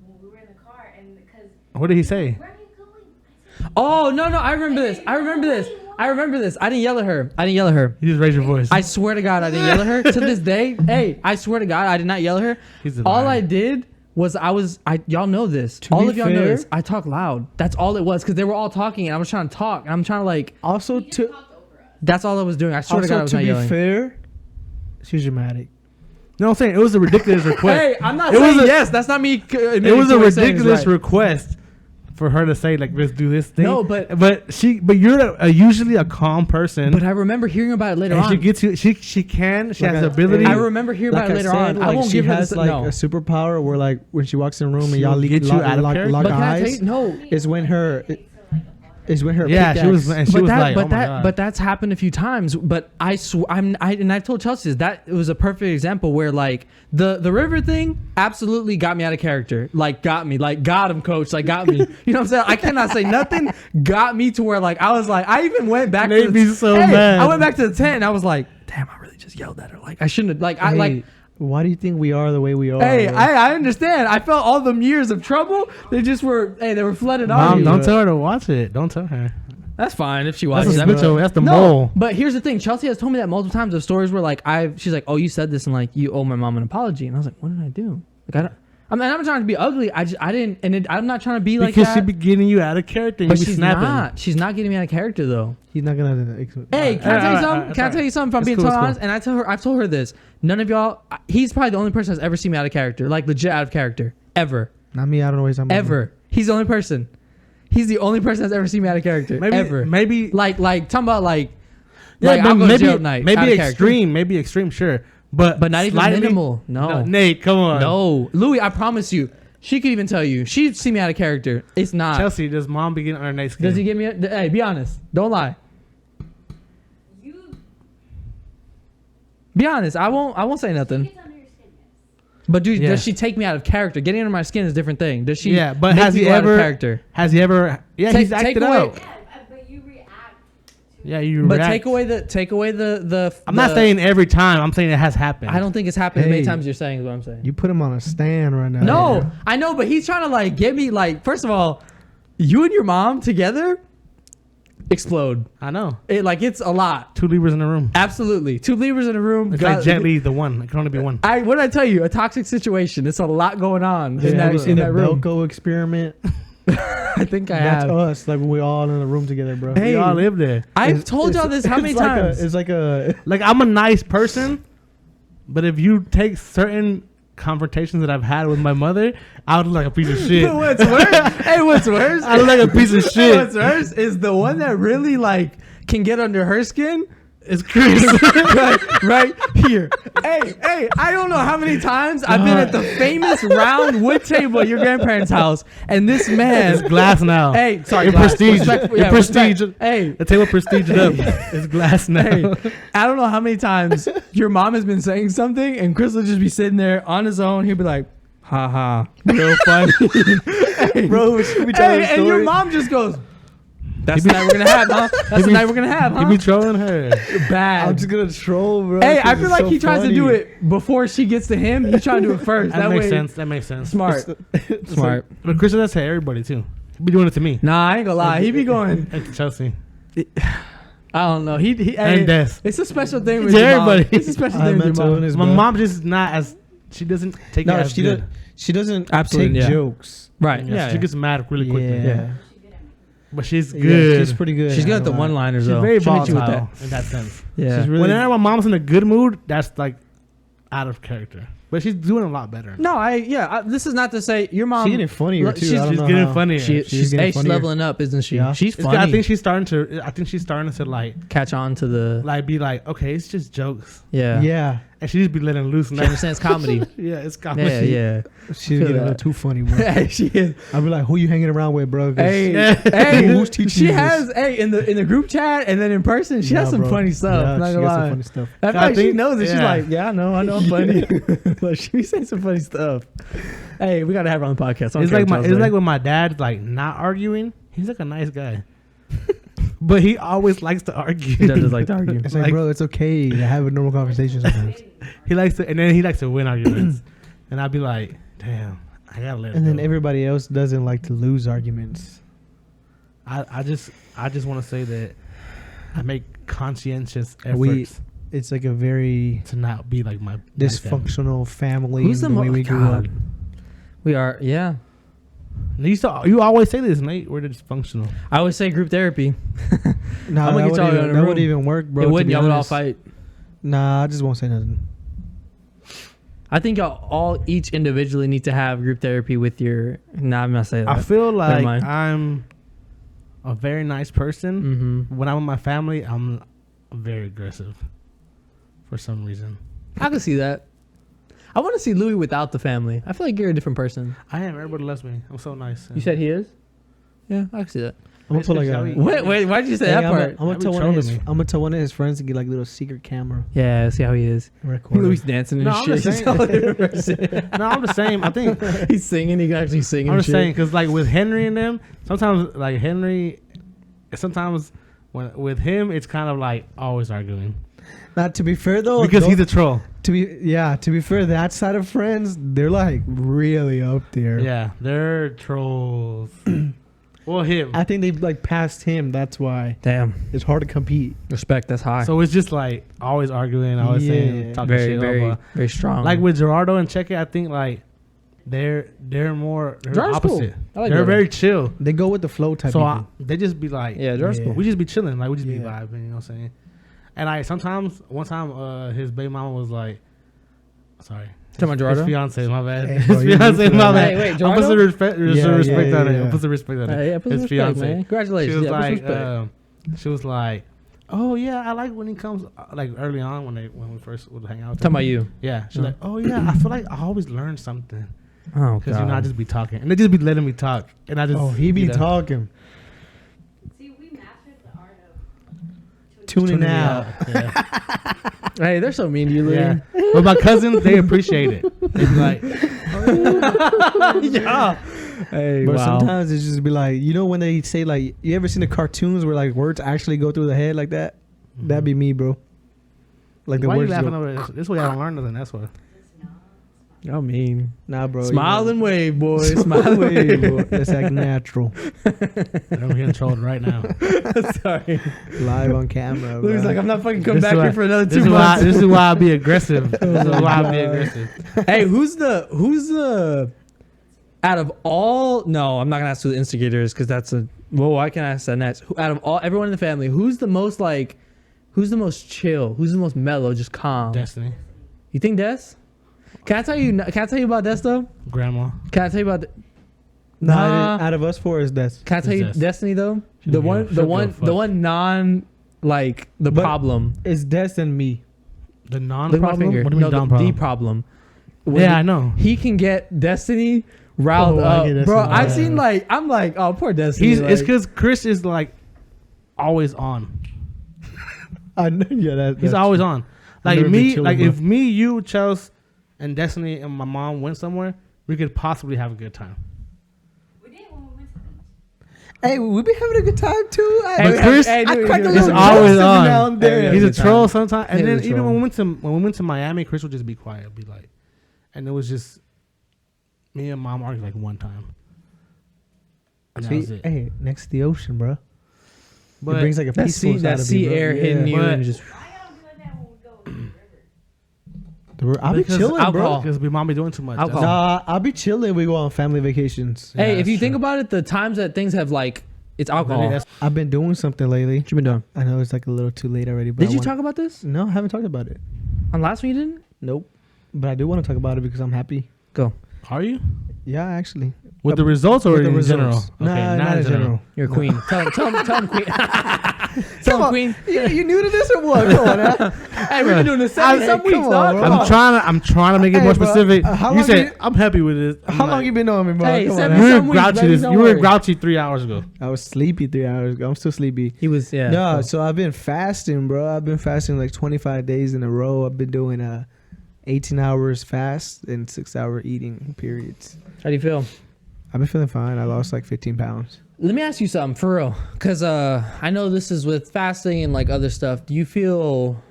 when we were in the car, and because What did he say? where are you going? I said, Oh no, I remember this. I remember this. I remember this. I didn't yell at her. I didn't yell at her. You just raised your voice. I swear to God, I didn't yell at her. To this day, hey, I swear to God, I did not yell at her. He's a All liar. I did was y'all know this. To All be of y'all know fair- this. I talk loud. That's all it was because they were all talking and I was trying to talk. And I'm trying to like. Also you just to talked over us. That's all I was doing. I swear to God, I also was to not be yelling. fair, she's dramatic. No, I'm saying it was a ridiculous request. Hey, I'm not It was saying a- yes. That's not me. It was a ridiculous request for her to say like, "Let's do this thing." No, but- you're usually a calm person. But I remember hearing about it later and on. she gets you. She has Like the I- ability. I remember hearing about it later on. I won't she give her has this. like No. a superpower where like when she walks in the room and She'll y'all get you out of character. lock But can I tell eyes. you, no. Is when her is when her Yeah, she was. pickaxe- And she But was that, like, but "Oh my that, God." but that's happened a few times. But and I've told Chelsea that it was a perfect example where like the river thing absolutely got me out of character. Like got me, like got him, coach, like got me. You know what I'm saying? I cannot say nothing. Got me to where like I was like I even went back. They'd to be so mad. I went back to the tent and I was like, damn, I really just yelled at her. Like I shouldn't have. Like I Hey, like. why do you think we are the way we are? Hey, bro? I understand. I felt all them years of trouble. They just were. Hey, they were flooded on Mom, you. don't tell her to watch it. Don't tell her. That's fine if she That's watches a that. snitch. That's the No, mole. but here's the thing. Chelsea has told me that multiple times of stories where like she's like, oh, you said this and like you owe my mom an apology, and I was like, what did I do? Like I don't. I'm not trying to be ugly. I didn't, and I'm not trying to be like Because that. she be getting you out of character. You but be she's snapping. not. She's not getting me out of character though. He's not gonna. Hey, can I tell you alright, something? Can I tell you something? If I'm It's being cool, totally it's honest, and I've told her this. None of y'all. He's probably the only person that's ever seen me out of character, like legit out of character, ever, Not me. I don't know what he's talking about. ever. He's the only person. He's the only person that's ever seen me out of character, Maybe. ever. Maybe. Like talking about like. Yeah, like, but I'll go to maybe. jail at night, out maybe of character. extreme. Maybe extreme. Sure. But But not even slightly- minimal. No. Nate, come on. No, Louis, I promise you, she could even tell you. She'd see me out of character. It's not. Chelsea, does mom be getting on her Nate's skin? Does he get me? Hey, be honest. Don't lie. You Be honest. I won't say nothing. gets under your skin, yes. But dude, Yeah. does she take me out of character? Getting under my skin is a different thing. Does she? Yeah, but make has me he go out of ever? character? Has he ever? Yeah, Take- he's take acted away- out. Yeah, but you react to Yeah, you. But react. take away the. I'm not saying every time. I'm saying it has happened. I don't think it's happened as many Hey. times as you're saying. Is what I'm saying. You put him on a stand right now. No, I know, but he's trying to like get me like. First of all, you and your mom together. explode. I know. It's a lot. 2 Libras in a room. Absolutely. 2 Libras in a room. It's like Jet Li, the one. It can only be one. What did I tell you? A toxic situation. It's a lot going on Have you in seen the that room. Belko experiment? I think I That's have. us. Like when we all in a room together, bro. Hey, We all live there. I've told y'all this how many it's like times? it's like a. Like, I'm a nice person, but if you take certain confrontations that I've had with my mother, I would look like a piece of shit. What's worse? Hey, what's worse? I look like a piece of Hey, shit. what's worse is the one that really can get under her skin. It's Chris. right here. Hey, I don't know how many times I've been at the famous round wood table at your grandparents' house, and this man. It's glass now. Hey, sorry, Your glass. prestige. Respectful- Your yeah, prestige. respect. Hey, The table prestige it up. It's glass now. hey, I don't know how many times your mom has been saying something, and Chris will just be sitting there on his own. He'll be like, "Ha ha, real funny." Hey, Bro, should we tell hey, a and your story? mom just goes, "That's the night we're gonna have, huh? That's the night we're gonna have, You huh?" be trolling her. Bad. I'm just gonna troll, bro. Hey, I 'cause feel it's like so he tries to do funny. it before she gets to him. He's trying to do it first. That makes way, sense. That makes sense. Smart. It's Smart. But Chris does that to everybody too. He be doing it to me. Nah, I ain't gonna lie. He be going. And to Chelsea. I don't know. He hey, And Des. it's a special thing with To your mom. everybody. It's a special I thing with meant your to mom. honest, My bro. mom just not as she doesn't take it No, as she good. doesn't. She doesn't Absolutely, take yeah. jokes. Right. Yeah, Yeah. she gets mad really quickly. Yeah. But she's Yeah, good. she's pretty good. She's good at the I know. one-liners She's though. very She'll hit you with volatile that. in that sense. Yeah. She's really. Whenever my mom's in a good mood, that's like out of character. But she's doing a lot better. No, this is not to say your mom. She's getting funnier Look, too. she's- I don't She's know getting how. funnier. She's getting funnier. leveling up, isn't she? Yeah. She's It's funny. good. I think she's starting to like catch on to the. be like, okay, it's just jokes. Yeah. Yeah, And she just be letting loose. She And understands comedy. yeah, it's comedy. Yeah, yeah. she's feel getting a little that. too funny, bro. Hey, she is. I'll be like, "Who you hanging around with, bro?" 'Cause Hey, Yeah. hey, Who's teaching she you has. Hey, in the group chat and then in person, she has Yeah, some bro. funny stuff. Yeah, not she gonna got some lie. funny stuff. I feel I like she think- knows it. She's yeah. like, yeah, I know I'm funny. Like she be saying some funny stuff. Hey, we gotta have her on the podcast. I don't It's care like what y'all it's say. like when my dad's like not arguing. He's like a nice guy, but he always likes to argue. He does just like to argue. It's like, Like- bro, it's okay to have a normal conversation sometimes. He likes to, and then he likes to win arguments, and I'd be like, damn, I gotta let. And it then go. everybody else doesn't like to lose arguments. I just want to say that I make conscientious efforts We- It's like a very to not be like my nice dad. dysfunctional family. Who's the way mo- we grew up. God. We are, yeah. You always say this, Nate. We're dysfunctional. I always say group therapy. Nah, I'm gonna that, get would y'all even, in a that room. would even work, bro. it to wouldn't. be Y'all would all honest. fight. Nah, I just won't say nothing. I think y'all all each individually need to have group therapy with your. Nah, I'm not saying that. I feel like mind. I'm a very nice person. Mm-hmm. When I'm with my family, I'm very aggressive for some reason. I can see that. I want to see Louis without the family. I feel like you're a different person. I am. Everybody loves me. I'm so nice. You said he is. Yeah, I can see that. I'm gonna put like Shall a. we- Wait, why did you say that I'm part? gonna I'd be tell trolling me. I'm gonna tell one of his friends to get like a little secret camera. Yeah, see how he is. And record Louis it. dancing and No, I'm shit. just He's saying. all different person. No, I'm the same. I think He's singing. He can actually sing. I'm and just shit. saying because like with Henry and them, sometimes like Henry, sometimes when with him it's kind of like always arguing Not to be fair though, because those- he's a troll. to be fair, that side of friends, they're like really up there. Yeah, they're trolls. Well, him. I think they've like passed him. That's why Damn, it's hard to compete. respect. That's high. So it's just like always arguing, always saying, Yeah. talking very, shit. very, blah, blah. very strong. Like with Gerardo and Cheque, I think like they're more Gerardo's cool. opposite. I like They're Gerardo. very chill. They go with the flow type. So people. they just be like, yeah, Gerard's Yeah. cool. we just be chilling, like we just be Yeah. vibing, you know what I'm saying? And I sometimes one time his baby mama was like, sorry. Talking about Gerardo? His fiance, my bad. Hey, bro, His you fiance, used to my that. bad. Hey, wait, I'm Gerardo? supposed to respect Yeah, some respect yeah, on it. yeah. I'm supposed to respect on it. Yeah, put His some respect, fiance. man. Congratulations. She was Yeah, put some like, respect. she was like, oh yeah, I like when he comes like early on when we first would hang out. with Talking him. about you. Yeah, she's like, oh yeah, I feel like I always learn something Oh, because you know I just be talking and they just be letting me talk and I just Oh, he be you know, talking, See, we mastered the art of tuning me out. Yeah. Hey, they're so mean to you, Louis. Yeah. But my cousins, they appreciate it. They be like, yeah. Hey, But wow. sometimes it's just be like, you know, when they say like, you ever seen the cartoons where like words actually go through the head like that? That'd be me, bro. Like the why are you words. laughing Go, over this? This way I don't learn nothing. That's why. it's not. I mean, Nah, bro. smile and wave, boy. Smile Smile and wave, wave. bro. That's like natural. I'm getting trolled right now. Sorry. Live on camera, bro. Louis like, I'm not fucking coming This back is why- here for another This 2 is why. months. This is why I be aggressive. This is why I be aggressive. Hey, who's the out of all? No, I'm not gonna ask who the instigator is because that's a. Well, I can ask that next. Who, out of all everyone in the family, who's the most like? Who's the most chill? Who's the most mellow? Just calm. Destiny, You think Des? Can I tell you? Can I tell you about Des though? grandma. Can I tell you about? Nah, out of us four is that. Can I tell you It's Des. Destiny though? She'll The give- one, she'll the give a one, fuck. the one non like the But- problem. It's Des and me. The Look at my non-problem. finger. What do you mean No, non-problem? the problem. When Yeah, he- I know. He can get Destiny riled Oh, I up, get bro. Destiny. I've Yeah. seen like I'm like, oh, poor Destiny. He's. like, It's because Chris is like always on. I know. Yeah, He's that's always true. on. I've Like never been me, chilling, like bro. if me, you, Chelsea, and Destiny and my mom went somewhere, we could possibly have a good time. We did when we went to the beach. Hey, we be having a good time too. But Chris, I cracked a He's little always jokes every on. now and then. He's a good time. troll sometimes. And He's a then even troll. when we went to Miami, Chris would just be quiet, be like, and it was just me and mom argued like one time. And that was See, it. hey, next to the ocean, bro. But it brings like a that peaceful sea, side that of sea me, bro. air Yeah. hitting you But- and just. Why y'all doing that when we go to the river? I'll be because chilling, alcohol. bro. because we mom be doing too much. Alcohol. Nah, I'll be chilling. We go on family vacations. Yeah, Hey, if that's you think true. about it, the times that things have like, it's alcohol. Really, What that's- I've been doing something lately. you been doing? I know it's like a little too late already. But Did I you wanna- talk about this No, I haven't talked about it. on last one? You didn't. Nope. But I do want to talk about it because I'm happy. Go. Are you Yeah, actually. with the results or With the in general? results. Nah, Okay, not in general. You're a queen. Tell him, queen. Tell him, queen. You new to this or what? Come on, huh? Hey, we've been doing this some Hey, weeks, come on, dog. bro. Come on. I'm trying to make it Hey, more bro, specific. how You long said you- I'm happy with this. I'm How long like, you been knowing me, bro? Hey, Come on, seven- huh? You were some weeks, grouchy. baby, don't You were worry. grouchy 3 hours ago. I was sleepy 3 hours ago. I'm still sleepy. He was, yeah. No, so I've been fasting, bro. I've been fasting like 25 days in a row. I've been doing 18 hours fast and 6-hour eating periods. How do you feel? I've been feeling fine. I lost like 15 pounds. Let me ask you something for real, because I know this is with fasting and like other stuff. Do you feel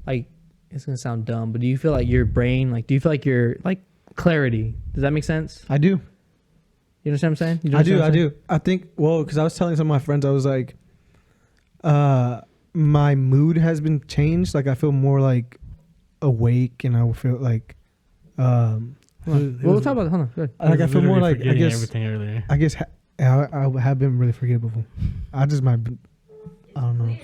like it's gonna sound dumb, but do you feel like your brain, like, do you feel like your like clarity? Does that make sense? I do. You understand what I'm saying? You I understand do. what I I'm saying? do. I think, well, because I was telling some of my friends, I was like, my mood has been changed. Like, I feel more like awake and I feel like, Hold on. Well, we'll talk about it. Hold on. Good. like I feel more like, I guess, everything earlier. I guess I have been really forgettable. I just might, I don't know.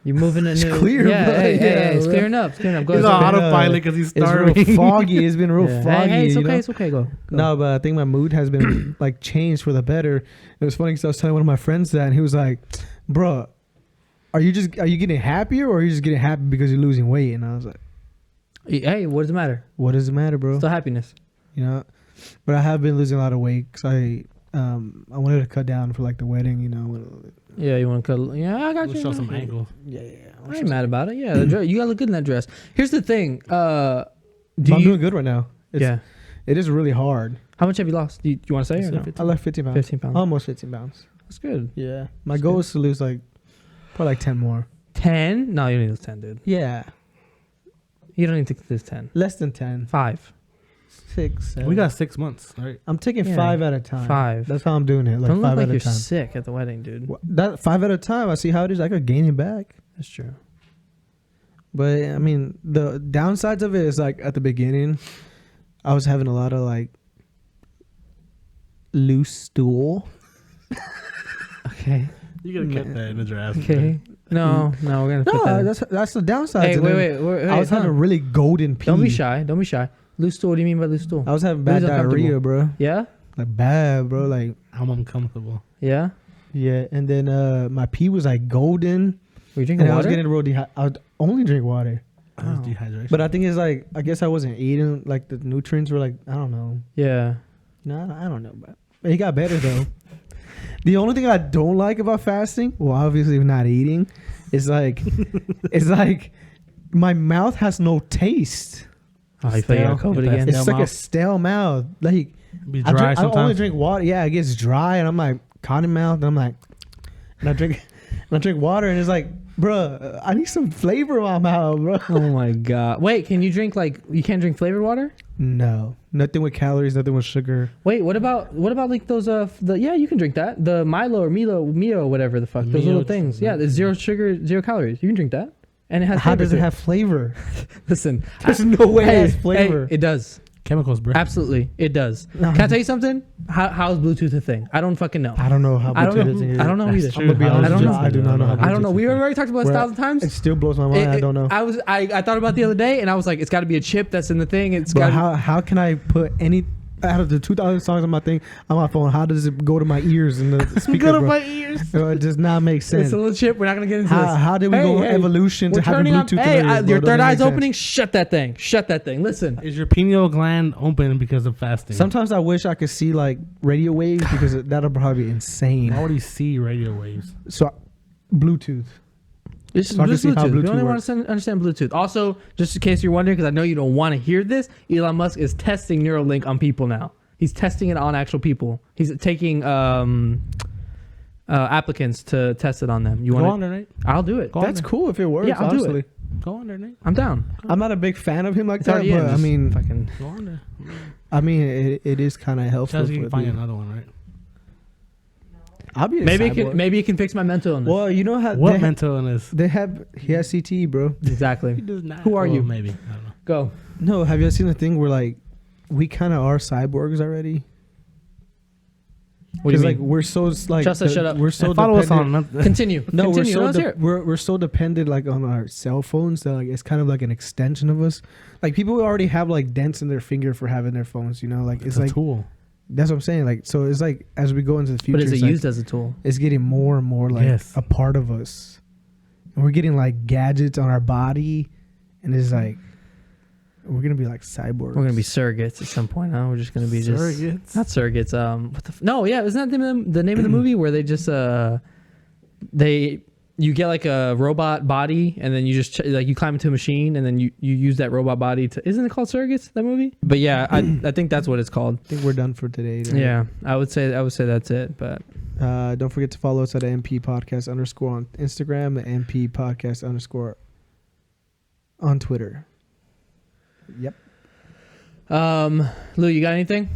You're moving a It's new. clear, yeah, bro. hey, Yeah, hey, it's bro. clearing up. It's clearing up. Go He's ahead. on been, autopilot because he's It's starving. real foggy. It's been real Yeah. foggy. Hey, it's you okay. know? It's okay. Go. No, but I think my mood has been like changed for the better. It was funny because I was telling one of my friends that, and he was like, "Bro, are you getting happier, or are you just getting happy because you're losing weight?" And I was like, Hey, what does it matter? "What does it matter, bro? Still happiness. You know." But I have been losing a lot of weight because I wanted to cut down for like the wedding. You know. Yeah, you want to cut? Yeah, I got We'll you. show some angles. Yeah. I ain't mad about it. Yeah, the dress, you gotta look good in that dress. Here's the thing. Do I'm you? doing good right now. Yeah. It is really hard. How much have you lost? Do you want to say or no? I left 15 pounds. 15 pounds. Almost 15 pounds. That's good. Yeah. My goal is to lose like probably like 10 more. 10? No, you don't need to lose 10, dude. Yeah. You don't need to lose 10. Less than 10. 5. 6. 7. We got 6 months, right? I'm taking Yeah. 5 at a time. 5. That's how I'm doing it. Like Don't look 5 like at you're a time. sick at the wedding, dude. That 5 at a time. I see how it is. I could gain it back. That's true. But I mean, the downsides of it is like at the beginning, I was having a lot of like loose stool. Okay. You gotta cut that in the draft. Okay. No, we're gonna put that. No, in. that's the downside. Hey, wait. I was having a really golden pee. Don't be shy. Don't be shy. Loose stool. What do you mean by loose stool? I was having bad Loose uncomfortable. diarrhea, bro. Yeah. Like bad, bro. Like I'm uncomfortable. Yeah. yeah. And then my pee was like golden. Were you drinking And I was water? getting real dehydrated. I would only drink water. That was Oh. dehydration. But I think it's like I guess I wasn't eating. Like the nutrients were like I don't know. Yeah. No, I don't know. But it got better though. The only thing I don't like about fasting, well, obviously not eating, is like it's like my mouth has no taste. Oh, you feel you got Stale? COVID If again? that's It's Stale like a mouth? stale mouth. Like be I, dry I only sometimes. drink water. Yeah, it gets dry, and I'm like cotton mouth, and I'm like, and I drink water, and it's like, bruh, I need some flavor in my mouth, bro. Oh my god. Wait, can you drink like you can't drink flavored water? No, nothing with calories, nothing with sugar. Wait, what about like those yeah, you can drink that. The Milo or Mio, whatever the fuck. Those Mio, little things. Yeah, there's 0 sugar, 0 calories. You can drink that. And it has How flavor does to it have flavor? Listen, There's no way it has hey, flavor. it does. Chemicals, bro. Absolutely, it does. Can I tell you something? How is Bluetooth a thing? I don't fucking know. I don't know how I don't Bluetooth know. is either. I don't know either. That's I'm gonna be true. honest I don't with you, know. I do not know how I don't know. Bluetooth We is. already talked about this Where- 1,000 times. It still blows my mind. I don't know. I thought about it the other day, and I was like, it's got to be a chip that's in the thing. It's But got. how can I put any out of the 2,000 songs on my phone? How does it go to my ears and the speaker? Go to bro? my ears. Bro, it does not make sense. It's a little chip. We're not gonna get into this. How did we go evolution to We're having turning on. Bluetooth? Hey, in our ears, bro? your It third doesn't eye's make sense. opening. Shut that thing. Shut that thing. Listen. Is your pineal gland open because of fasting? Sometimes I wish I could see like radio waves because that'll probably be insane. I already see radio waves. So, Bluetooth. This is So I can see how Bluetooth. We Bluetooth only want works. to understand Bluetooth. Also, just in case you're wondering, because I know you don't want to hear this, Elon Musk is testing Neuralink on people now. He's testing it on actual people. He's taking applicants to test it on them. You Go want on there, Nate. I'll do it. Go on That's there. cool if it works. Yeah, I'll do honestly. it. Go on there, Nate. I'm down. I'm not a big fan of him like It's that, already in. but I Just mean, fucking. Go on there. I mean, it is kind of helpful. Chelsea, you can for find me. another one, right? I'll be a Maybe cyborg. it can fix my mental illness. Well, you know how What they, mental illness? they have. He has CTE, bro. Exactly. He does not. Who are Well, you? Maybe. I don't know. Go. No, have you seen the thing where like we kind of are cyborgs already? What do you like mean? we're so like Justin, shut up. we're so Follow us dependent. on another. Continue. No, Continue. we're Let's so hear it. we're so dependent like on our cell phones that like it's kind of like an extension of us. Like people already have like dents in their finger for having their phones. You know, like It's it's a like tool. that's what I'm saying. Like so, it's like as we go into the future, But is it it's, like, used as a tool? it's getting more and more like Yes. a part of us, and we're getting like gadgets on our body, and it's like we're gonna be like cyborgs. We're gonna be surrogates at some point. Huh? We're just gonna be Surrogates? not surrogates. What the? No, yeah, isn't that the name of the movie where they just you get like a robot body and then you just like you climb into a machine and then you use that robot body to. Isn't it called Surrogates? That movie? But yeah, I think that's what it's called. I think we're done for today. right? Yeah, I would say that's it. But Don't forget to follow us at MP Podcast _ on Instagram, and MP Podcast _ on Twitter. Yep. Lou, you got anything?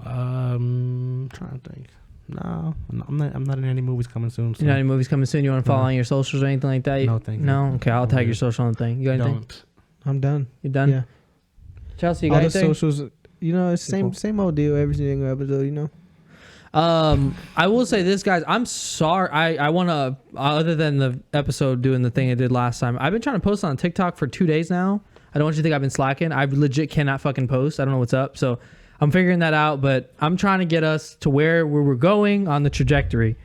Trying to think. No, I'm not in any movies coming soon. So You know any movies coming soon? You want to follow No. on your socials or anything like that? No, thank you. No. Okay, I'll I'm tag your good. social on the thing. You got anything? don't. I'm done. You done? Yeah. Chelsea, you All got the anything? socials, you know, it's same old deal every single episode, you know. I will say this, guys. I'm sorry. I want to, other than the episode doing the thing I did last time, I've been trying to post on TikTok for 2 days now. I don't want you to think I've been slacking. I legit cannot fucking post. I don't know what's up. So I'm figuring that out, but I'm trying to get us to where we're going on the trajectory.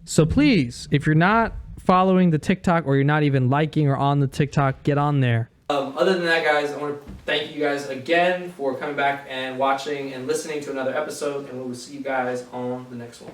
So please, if you're not following the TikTok or you're not even liking or on the TikTok, get on there. Other than that, guys, I want to thank you guys again for coming back and watching and listening to another episode, and we will see you guys on the next one.